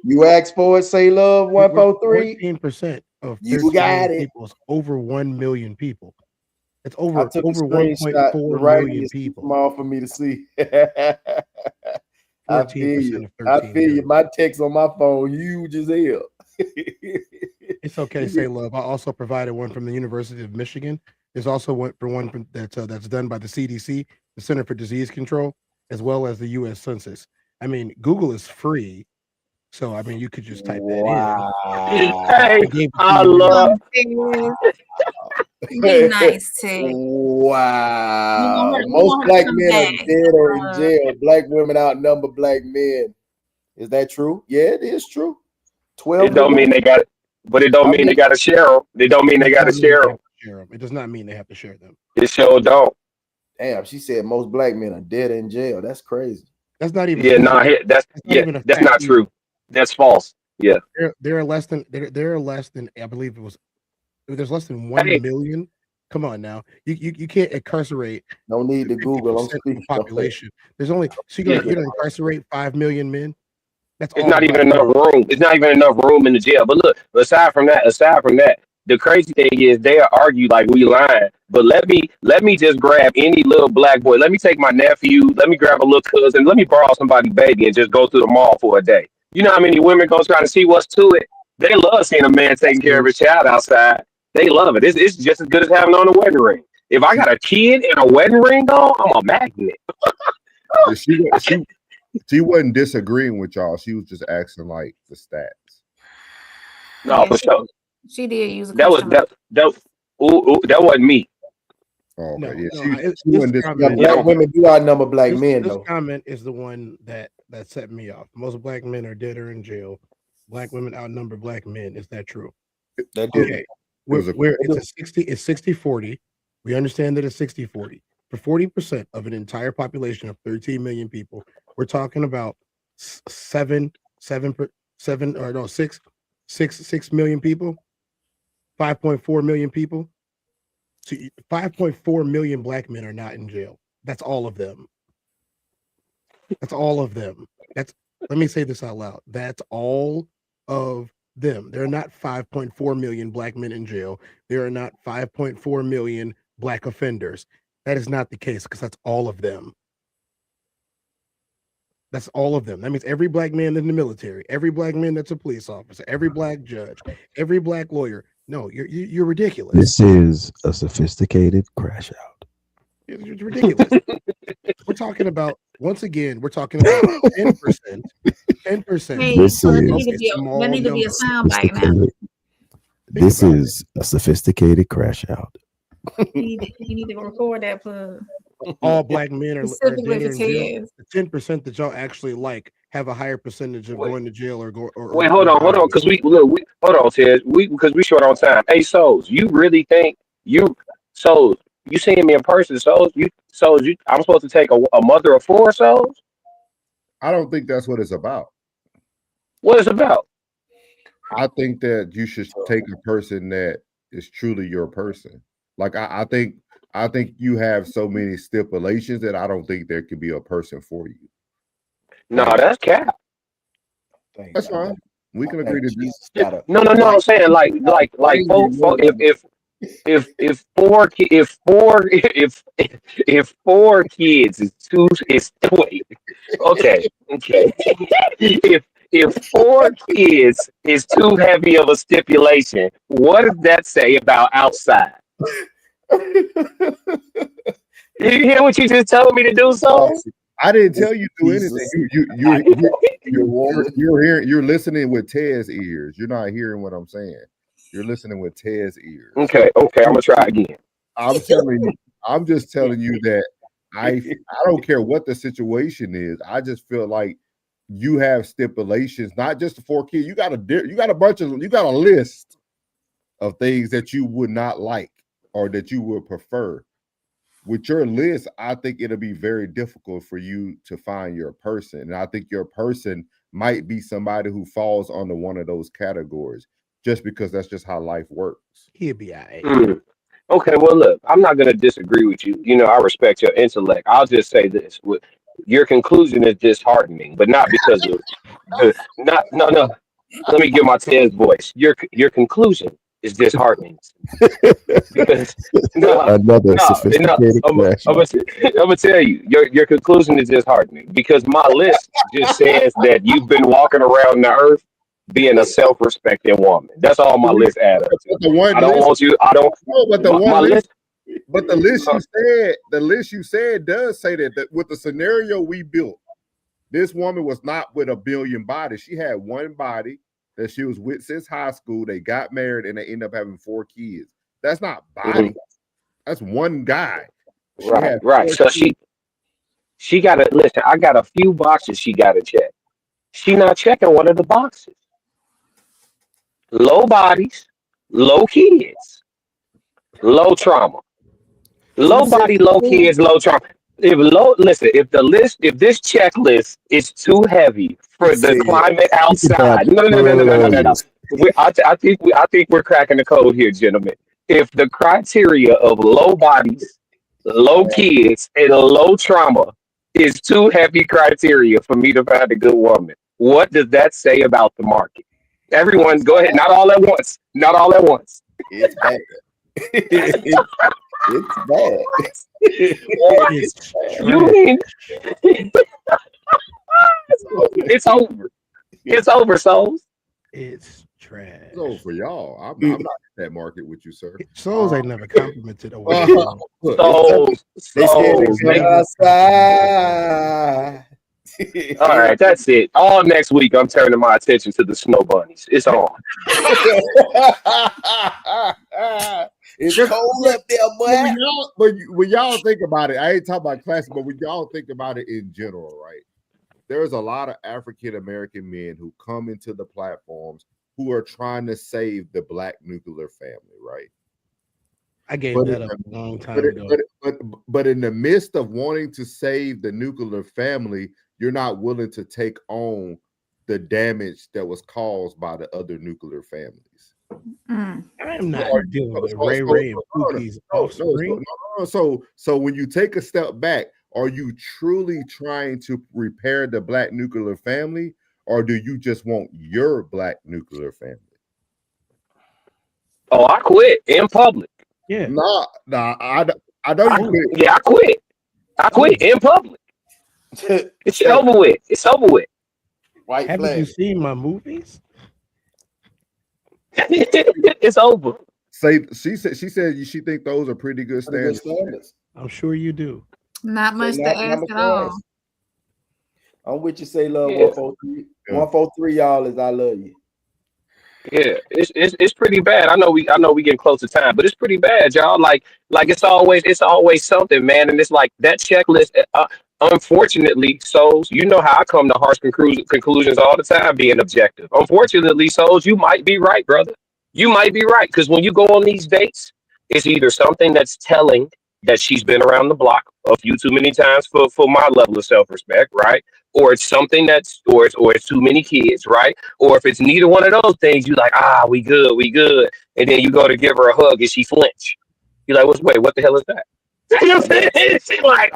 You asked for it, say love 143. 14% of 13 you got million it. people is over 1 million people. It's over I took a screenshot. 1.4 Right, million it's people. small for me to see. 14% I feel you. of 13 million. My text on my phone huge as hell. It's okay, say love. I also provided one from the University of Michigan. There's also one that's done by the CDC, the Center for Disease Control, as well as the U.S. Census. I mean, Google is free, so I mean, you could just type that in. Hey, I love. Be nice too. Wow. Most Black men are dead or in jail. Black women outnumber Black men. Is that true? Yeah, it is true. 12. It don't mean they got it, but it don't mean they got to share them. It don't mean they got to share them. It does not mean they have to share them. It sure don't. Damn, she said most Black men are dead in jail. That's crazy. That's not even. Yeah, that's not true. That's false. Yeah, there are less than I believe it was. There's less than 1 million. Come on now, you can't incarcerate. No need to Google. I'm the population. There's only so you're gonna incarcerate 5 million men. That's it's not even enough room. It's not even enough room in the jail. But look, aside from that, the crazy thing is they'll argue like we lying. But let me just grab any little Black boy. Let me take my nephew. Let me grab a little cousin. Let me borrow somebody's baby and just go to the mall for a day. You know how many women go try to see what's to it? They love seeing a man taking care of his child outside. They love it. It's just as good as having on a wedding ring. If I got a kid and a wedding ring on, I'm a magnet. She wasn't disagreeing with y'all. She was just asking like the stats. No, for sure. She did use that wasn't me. Oh, okay. Black women do outnumber Black men. This though. comment is the one that set me off. Most Black men are dead or in jail. Black women outnumber Black men. Is that true? Okay. It's 60-40. We understand that it's 60-40. For 40% of an entire population of 13 million people, we're talking about 6 million people, 5.4 million people. So 5.4 million Black men are not in jail. That's all of them. Let me say this out loud. That's all of them. There are not 5.4 million Black men in jail. There are not 5.4 million Black offenders. That is not the case because that's all of them. That's all of them. That means every black man in the military, every black man that's a police officer, every black judge, every black lawyer. No, you're ridiculous. This is a sophisticated crash out. It's ridiculous. We're talking about, once again, we're talking about 10%. 10%. Hey, This so is there need to be a sound bite now. This is a sophisticated crash out. You need to record that plug. All black men are Specifically dead for or in jail. Tez. The 10% that y'all actually like have a higher percentage of going to jail or go. Or Wait, hold on, because hold on, Ted. Because we short on time. Hey, Souls, you really think you seeing me in person? Souls, I'm supposed to take a mother of 4 Souls? I don't think that's what it's about. What it's about? I think that you should take a person that is truly your person. Like I think you have so many stipulations that I don't think there could be a person for you. No, that's cap. That's fine. We can agree to this. No. I'm saying like if 4 kids is too wait. Okay. If 4 kids is too heavy of a stipulation, what does that say about outside? Did you hear what you just told me to do, so? I didn't tell you to do anything. You're listening with Tez's ears. You're not hearing what I'm saying. You're listening with Tez's ears. Okay, I'm gonna try again. I'm just telling you that I don't care what the situation is. I just feel like you have stipulations, not just the 4 kids. You got a list of things that you would not like or that you would prefer. With your list, I think it'll be very difficult for you to find your person. And I think your person might be somebody who falls under one of those categories just because that's just how life works. He'll be all right. Okay, well, look, I'm not going to disagree with you. You know, I respect your intellect. I'll just say this. Your conclusion is disheartening, but not because of no. Let me get my Ted's voice. Your conclusion is disheartening because I'm gonna tell you, your conclusion is disheartening because my list just says that you've been walking around the earth being a self-respecting woman. That's all my list adds up to. I don't want you. I don't. But the list you said does say that with the scenario we built, this woman was not with a billion bodies. She had one body that she was with since high school. They got married and they end up having 4 kids. That's not body. That's one guy. Right. So she got to listen. I got a few boxes she got to check. She not checking one of the boxes. Low bodies, low kids, low trauma. Low body, low kids, low trauma. If this checklist is too heavy for the climate outside, no. I think we're cracking the code here, gentlemen. If the criteria of low bodies, low kids, and low trauma is too heavy criteria for me to find a good woman, what does that say about the market? Everyone, go ahead. Not all at once. Not all at once. It's bad. It's bad. You mean it's over? It's over, Souls. It's trash. It's over for y'all. I'm not in that market with you, sir. Souls ain't never complimented a woman. All right, that's it. All next week, I'm turning my attention to the snow bunnies. It's on. It's cold up there, boy. But when y'all think about it, I ain't talking about classic, but when y'all think about it in general, right? There's a lot of African American men who come into the platforms who are trying to save the Black nuclear family, right? I gave that up a long time ago. But in the midst of wanting to save the nuclear family, you're not willing to take on the damage that was caused by the other nuclear families. I am not dealing with Ray and Pookie's offspring. So when you take a step back, are you truly trying to repair the Black nuclear family, or do you just want your Black nuclear family? Oh, I quit in public. Nah, I know you quit. Yeah, I quit. I quit in public. It's over with. It's over with. White Haven't you flag. seen my movies? It's over. She said she think those are pretty good Pretty good standards. standards. I'm sure you do. Not much to Not ask much at to all. ask. I'm with you. Say love Yeah. 143. 143, y'all is I love you. Yeah, it's pretty bad. I know we getting close to time, but it's pretty bad, y'all. Like it's always something, man. And it's like that checklist. Unfortunately, souls, you know how I come to harsh conclusions all the time, being objective. Unfortunately, souls, you might be right, brother. You might be right because when you go on these dates, it's either something that's telling that she's been around the block a few too many times for my level of self respect, right? Or it's something that's or it's too many kids, right? Or if it's neither one of those things, you like, we good. And then you go to give her a hug and she flinch. You're like, wait, what the hell is that? You know what I'm saying? She's like,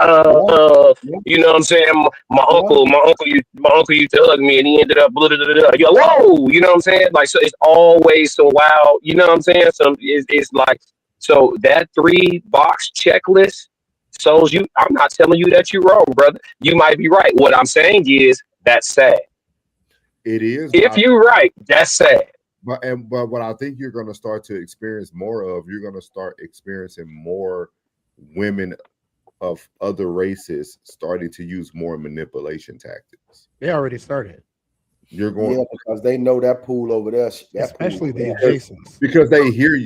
you know what I'm saying? My uncle used to hug me and he ended up blah, blah, blah, blah. You're like, whoa, you know what I'm saying? Like, so it's always so wild, you know what I'm saying? So it's like, so that 3-box checklist, I'm not telling you that you're wrong, brother. You might be right. What I'm saying is that's sad. It is. If you're right, that's sad. But what I think you're going to start to experience more of, you're going to start experiencing more women of other races starting to use more manipulation tactics. They already started. You're going, yeah, because they know that pool over there, especially the adjacents, because they hear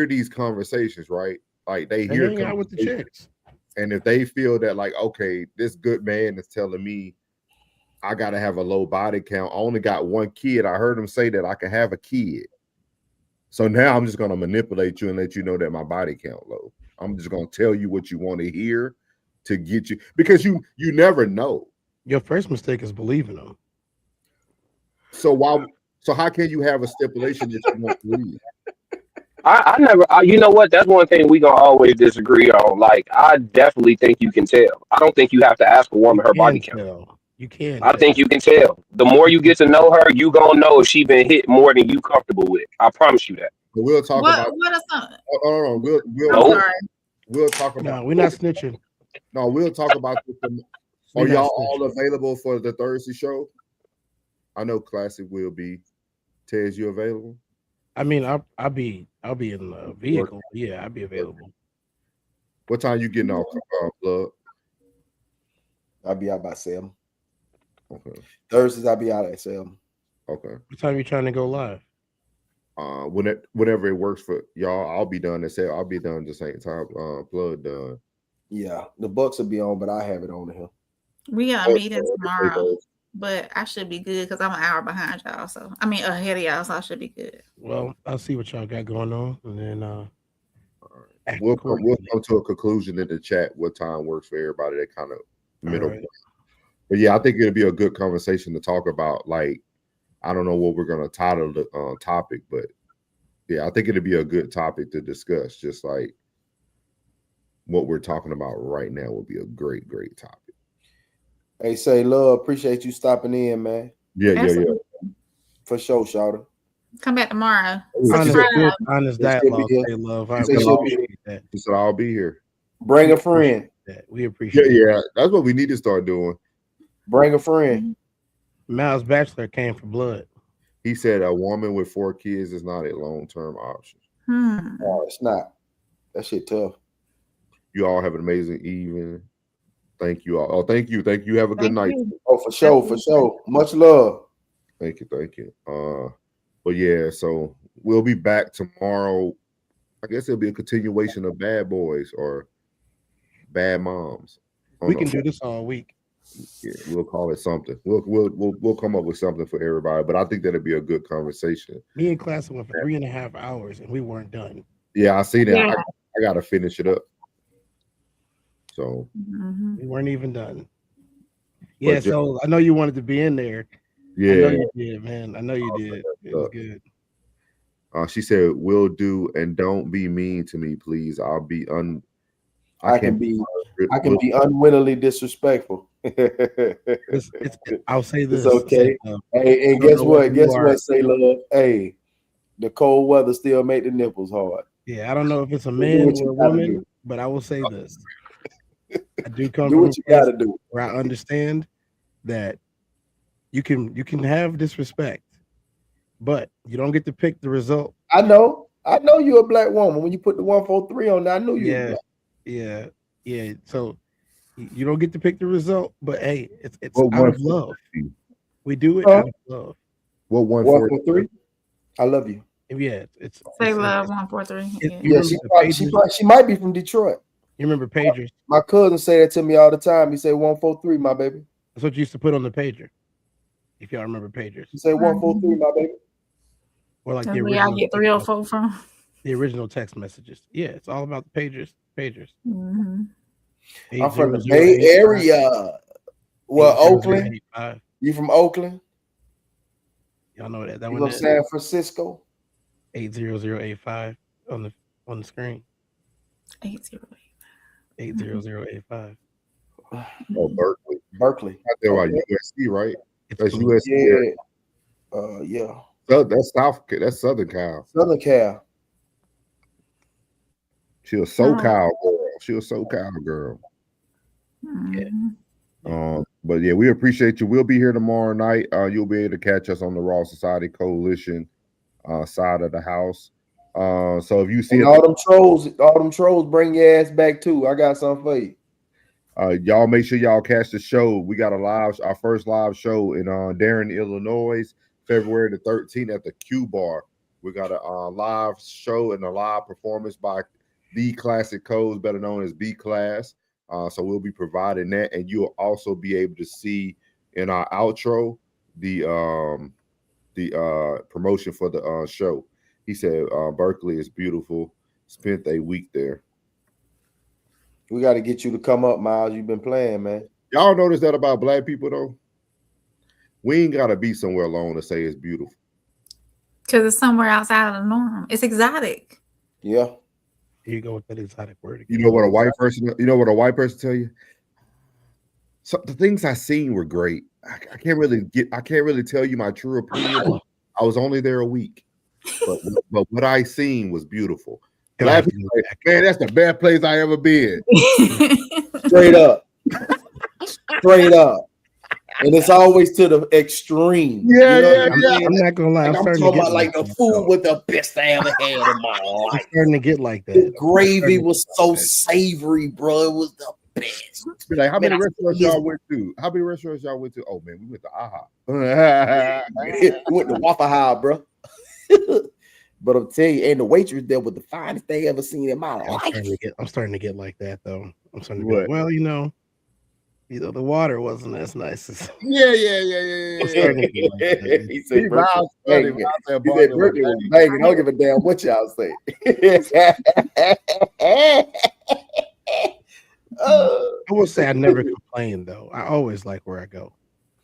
these conversations, right? Like they hear hang out with the chicks, and if they feel that like, okay, this good man is telling me I gotta have a low body count. I only got one kid. I heard him say that I can have a kid. So now I'm just gonna manipulate you and let you know that my body count low. I'm just gonna tell you what you want to hear to get you, because you never know. Your first mistake is believing them. So how can you have a stipulation that you won't believe? I never, you know what? That's one thing we gonna always disagree on. Like, I definitely think you can tell. I don't think you have to ask a woman her body count. You can. I think you can tell. The more you get to know her, you gonna know if she been hit more than you comfortable with. I promise you that. But we'll talk about. What are some? Oh, no, we'll talk about. No, we're not snitching. No, we'll talk about this. Are y'all all available for the Thursday show? I know Classic will be. Tez, you available? I mean, I'll be in the vehicle. Yeah, I'll be available. What time you getting off, Plug? I'll be out by 7. Okay. Thursdays I'll be out at 7. Okay. What time are you trying to go live? Whenever it works for y'all, I'll be done at 7. I'll be done at the same time. Plug done. Yeah, the Bucks will be on, but I have it on here. We got a meeting tomorrow, but I should be good because I'm an hour behind y'all. So I mean ahead of y'all, so I should be good. Well, I'll see what y'all got going on, and then we'll come to a conclusion in the chat what time works for everybody. That kind of middle. Right. But yeah, I think it'll be a good conversation to talk about. Like, I don't know what we're gonna title the topic, but yeah, I think it'll be a good topic to discuss. Just like what we're talking about right now would be a great topic. Hey, say love, appreciate you stopping in, man. Yeah. For sure, Shawty. Come back tomorrow. Honest dialogue, say love. I appreciate that. She said I'll be here. Bring a friend. We appreciate Yeah, that's what we need to start doing. Bring a friend. Miles Bachelor came for blood. He said a woman with 4 kids is not a long-term option. No, it's not. That shit tough. You all have an amazing evening. Thank you all. Oh, thank you. Have a good night. Oh, for sure. Much love. Thank you. But yeah, so we'll be back tomorrow. I guess it'll be a continuation of Bad Boys or Bad Moms. We can do this all week. Yeah, we'll call it something. We'll come up with something for everybody. But I think that'll be a good conversation. Me and Classic went for 3.5 hours and we weren't done. Yeah, I see that. Yeah. I gotta finish it up. So we weren't even done. Yeah, so I know you wanted to be in there. Yeah, I know you did, man. I know you did. It was good. She said, "Will do, and don't be mean to me, please. I can be unwillingly disrespectful." I'll say this. It's okay. Hey, and guess what? Say love. Hey, the cold weather still make the nipples hard. Yeah, I don't know if it's a man or a woman, but I will say this. I do come Do from what you got to do. where I understand that you can have disrespect, but you don't get to pick the result. I know you're a black woman. When you put the 143 on there, I knew you was black. Yeah. So you don't get to pick the result, but hey, it's What out of 143? love. We do it Huh? out of love. What 143? I love you. Yeah, it's Say love 143. Yeah, she might be from Detroit. You remember pagers? My cousin say that to me all the time. He say 143, my baby. That's what you used to put on the pager. If y'all remember pagers. He say 143, my baby. Or like the That's where y'all original get 304 from. the original text messages. Yeah, it's all about the pagers. Mm-hmm. I'm from the Bay Area. Well, Oakland. You from Oakland? Y'all know that You one from is San Francisco? 80085 on the screen. 80085. Oh, Berkeley. Berkeley. Out there by USC, right? That's USC. Yeah. So that's Southern Cal. Southern Cal. She was SoCal girl. Mm-hmm. But yeah, we appreciate you. We'll be here tomorrow night. You'll be able to catch us on the Raw Society Coalition side of the house. So if you see all them trolls, bring your ass back too. I got something for you. Y'all make sure y'all catch the show. We got our first live show in Darren, Illinois, February the 13th at the Q Bar. We got a live show and a live performance by the Classic Codes, better known as B Class. So we'll be providing that, and you'll also be able to see in our outro the promotion for the show. He said Berkeley is beautiful. Spent a week there. We got to get you to come up, Miles. You've been playing, man. Y'all notice that about black people though? We ain't gotta be somewhere alone to say it's beautiful. Because it's somewhere outside of the norm. It's exotic. Yeah. Here you go with that exotic word again. You know what a white person tell you? So the things I seen were great. I can't really tell you my true opinion. I was only there a week. But what I seen was beautiful. Black people, man, that's the best place I ever been. Straight up. And it's always to the extreme. Yeah. I'm not gonna lie. I'm talking about like the food was the best I ever had in my life. I'm starting to get like that. The gravy was so savory, bro. It was the best. Be like, how many restaurants y'all went to? Oh man, we went to AHA. We went to Waffle House, bro. But I'm telling you, and the waitress there was the finest thing ever seen in my life. I'm starting to get like that though. I'm starting to be like, well, the water wasn't as nice as. Yeah. He said Berkeley was banging. I don't give a damn what y'all say. I will say I never complain though. I always like where I go.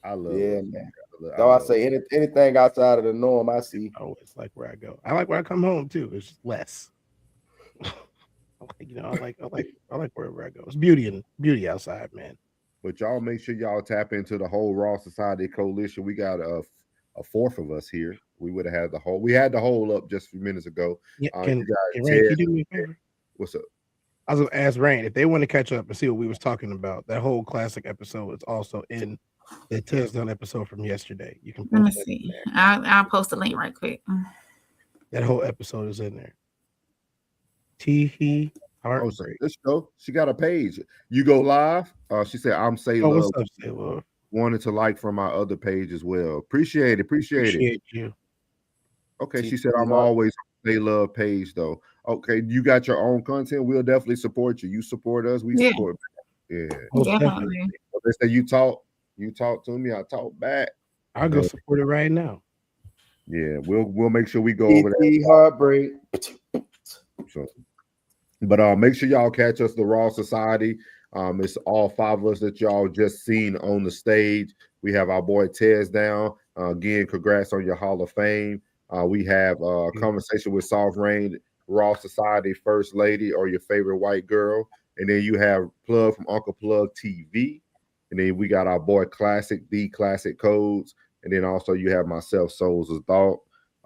I love it, man. So I say anything outside of the norm, I see. I always like where I go. I like where I come home too. It's just less. I like wherever I go. It's beauty outside, man. But y'all make sure y'all tap into the whole Raw Society Coalition. We got a fourth of us here. We would have had we had the whole up just a few minutes ago. Yeah, can you do me a favor? What's up? I was gonna ask Rain if they want to catch up and see what we was talking about. That whole classic episode is also in the Tez Done episode from yesterday. You can let me see. I'll post a link right quick. That whole episode is in there. Teehee heartbreak. Let's go. She got a page. You go live. She said, "I'm Say Love." What's up, Say Love? Wanted to like from my other page as well. Appreciate it. You. Okay, she said, "I'm always Say Love page though." Okay, you got your own content. We'll definitely support you. You support us. We support. Yeah, definitely. They say you talk to me. I talk back. I'll go support it right now. Yeah, we'll make sure we go over there. Heartbreak. But make sure y'all catch us, the Raw Society. It's all five of us that y'all just seen on the stage. We have our boy Tez down. Again, congrats on your Hall of Fame. We have a conversation with Soft Rain, Raw Society First Lady, or your favorite white girl. And then you have Plug from Uncle Plug TV. And then we got our boy Classic, the Classic Codes. And then also you have myself, Souls of Thought.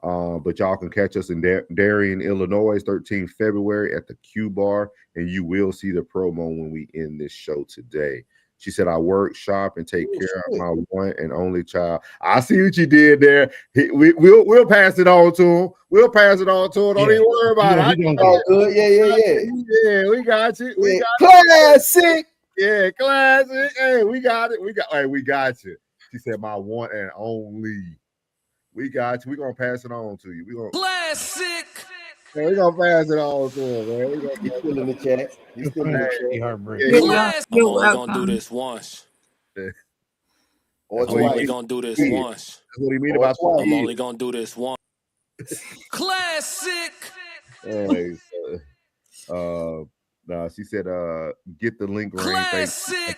But y'all can catch us in Darien, Illinois, 13th February at the Q Bar, and you will see the promo when we end this show today. She said, I work, shop, and take care of my one and only child. I see what you did there. We'll pass it on to him. We'll pass it on to him. Don't even worry about it. All good. Yeah. Yeah, we got you. We got classic. Yeah, classic. Hey, we got it. We got you. She said, my one and only. We got you. We're gonna pass it on to you. We're gonna classic. Yeah, we're gonna pass it on to him, man. He's still in the chat. He's still in the chat. I'm only gonna do this once. Yeah. I'm only gonna do this once. That's what he mean about I'm only gonna do this once. Classic. Hey, no, she said, get the link. Classic.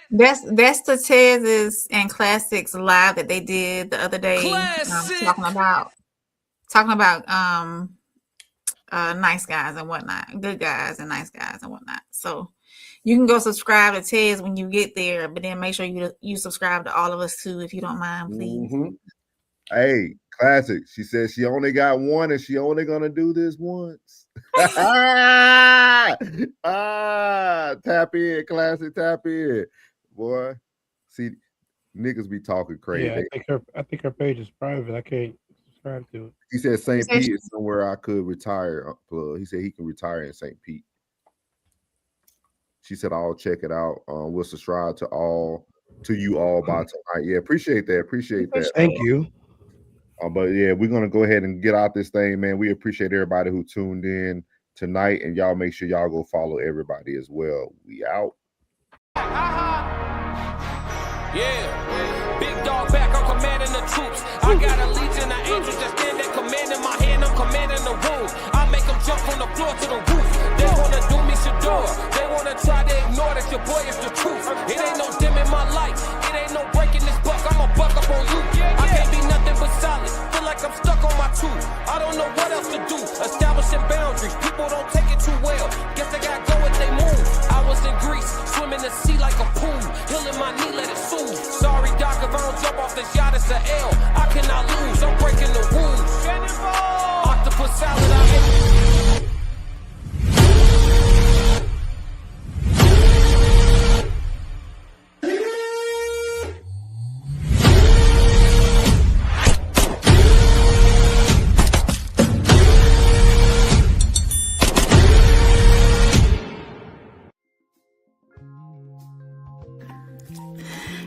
That's the Tez's and Classics live that they did the other day. Talking about nice guys and whatnot, good guys and nice guys and whatnot. So you can go subscribe to Tez when you get there, but then make sure you subscribe to all of us too, if you don't mind, please. Mm-hmm. Hey, Classic. She said she only got one and she only gonna do this once. Tap in, Classic, tap in. Boy, see, niggas be talking crazy. Yeah, I think her page is private. I can't subscribe to it. He said St. Pete is somewhere I could retire. He said he can retire in St. Pete. She said I'll check it out. We'll subscribe to you all by tonight. Yeah, appreciate that. Thank you. But yeah, we're gonna go ahead and get out this thing, man. We appreciate everybody who tuned in tonight, and y'all make sure y'all go follow everybody as well. We out. Yeah, big dog back, I'm commanding the troops. I got a legion of angels that stand there commanding my hand, I'm commanding the room. I make them jump from the floor to the roof. They wanna do me Shador, they wanna try to ignore that your boy is the truth. It ain't no dim in my life, it ain't no breaking this buck, I'ma buck up on you. I can't be nothing but solid, feel like I'm stuck on my tooth. I don't know what else to do, establishing boundaries, people don't take it too well. Guess they gotta go if they move. I was in Greece, swimming the sea like a pool, healing my knee, let it soothe. Sorry, Doc, if I don't jump off this yacht, it's an L. I cannot lose, I'm breaking the rules. Octopus salad, I hate.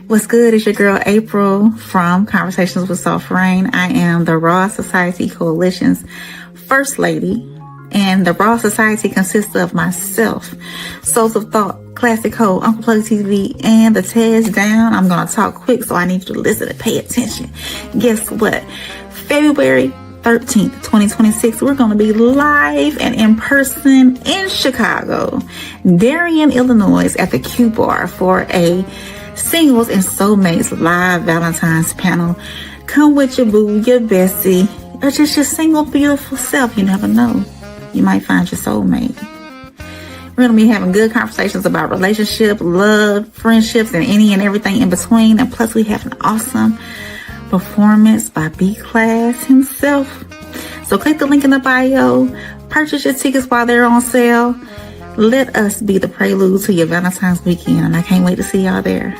What's good? It's your girl April from Conversations with Soft Rain. I am the Raw Society Coalition's First Lady, and the Raw Society consists of myself, Souls of Thought, Classic Ho, Uncle Plug TV, and the Tez Down. I'm going to talk quick, so I need you to listen and pay attention. Guess what? February 13th, 2026, we're going to be live and in person in Chicago, Darien, Illinois, at the Q Bar for a Singles and Soulmates live Valentine's panel. Come with your boo, your bestie, or just your single beautiful self. You never know. You might find your soulmate. We're going to be having good conversations about relationship, love, friendships, and any and everything in between. And plus, we have an awesome performance by B-Class himself. So click the link in the bio. Purchase your tickets while they're on sale. Let us be the prelude to your Valentine's weekend, and I can't wait to see y'all there.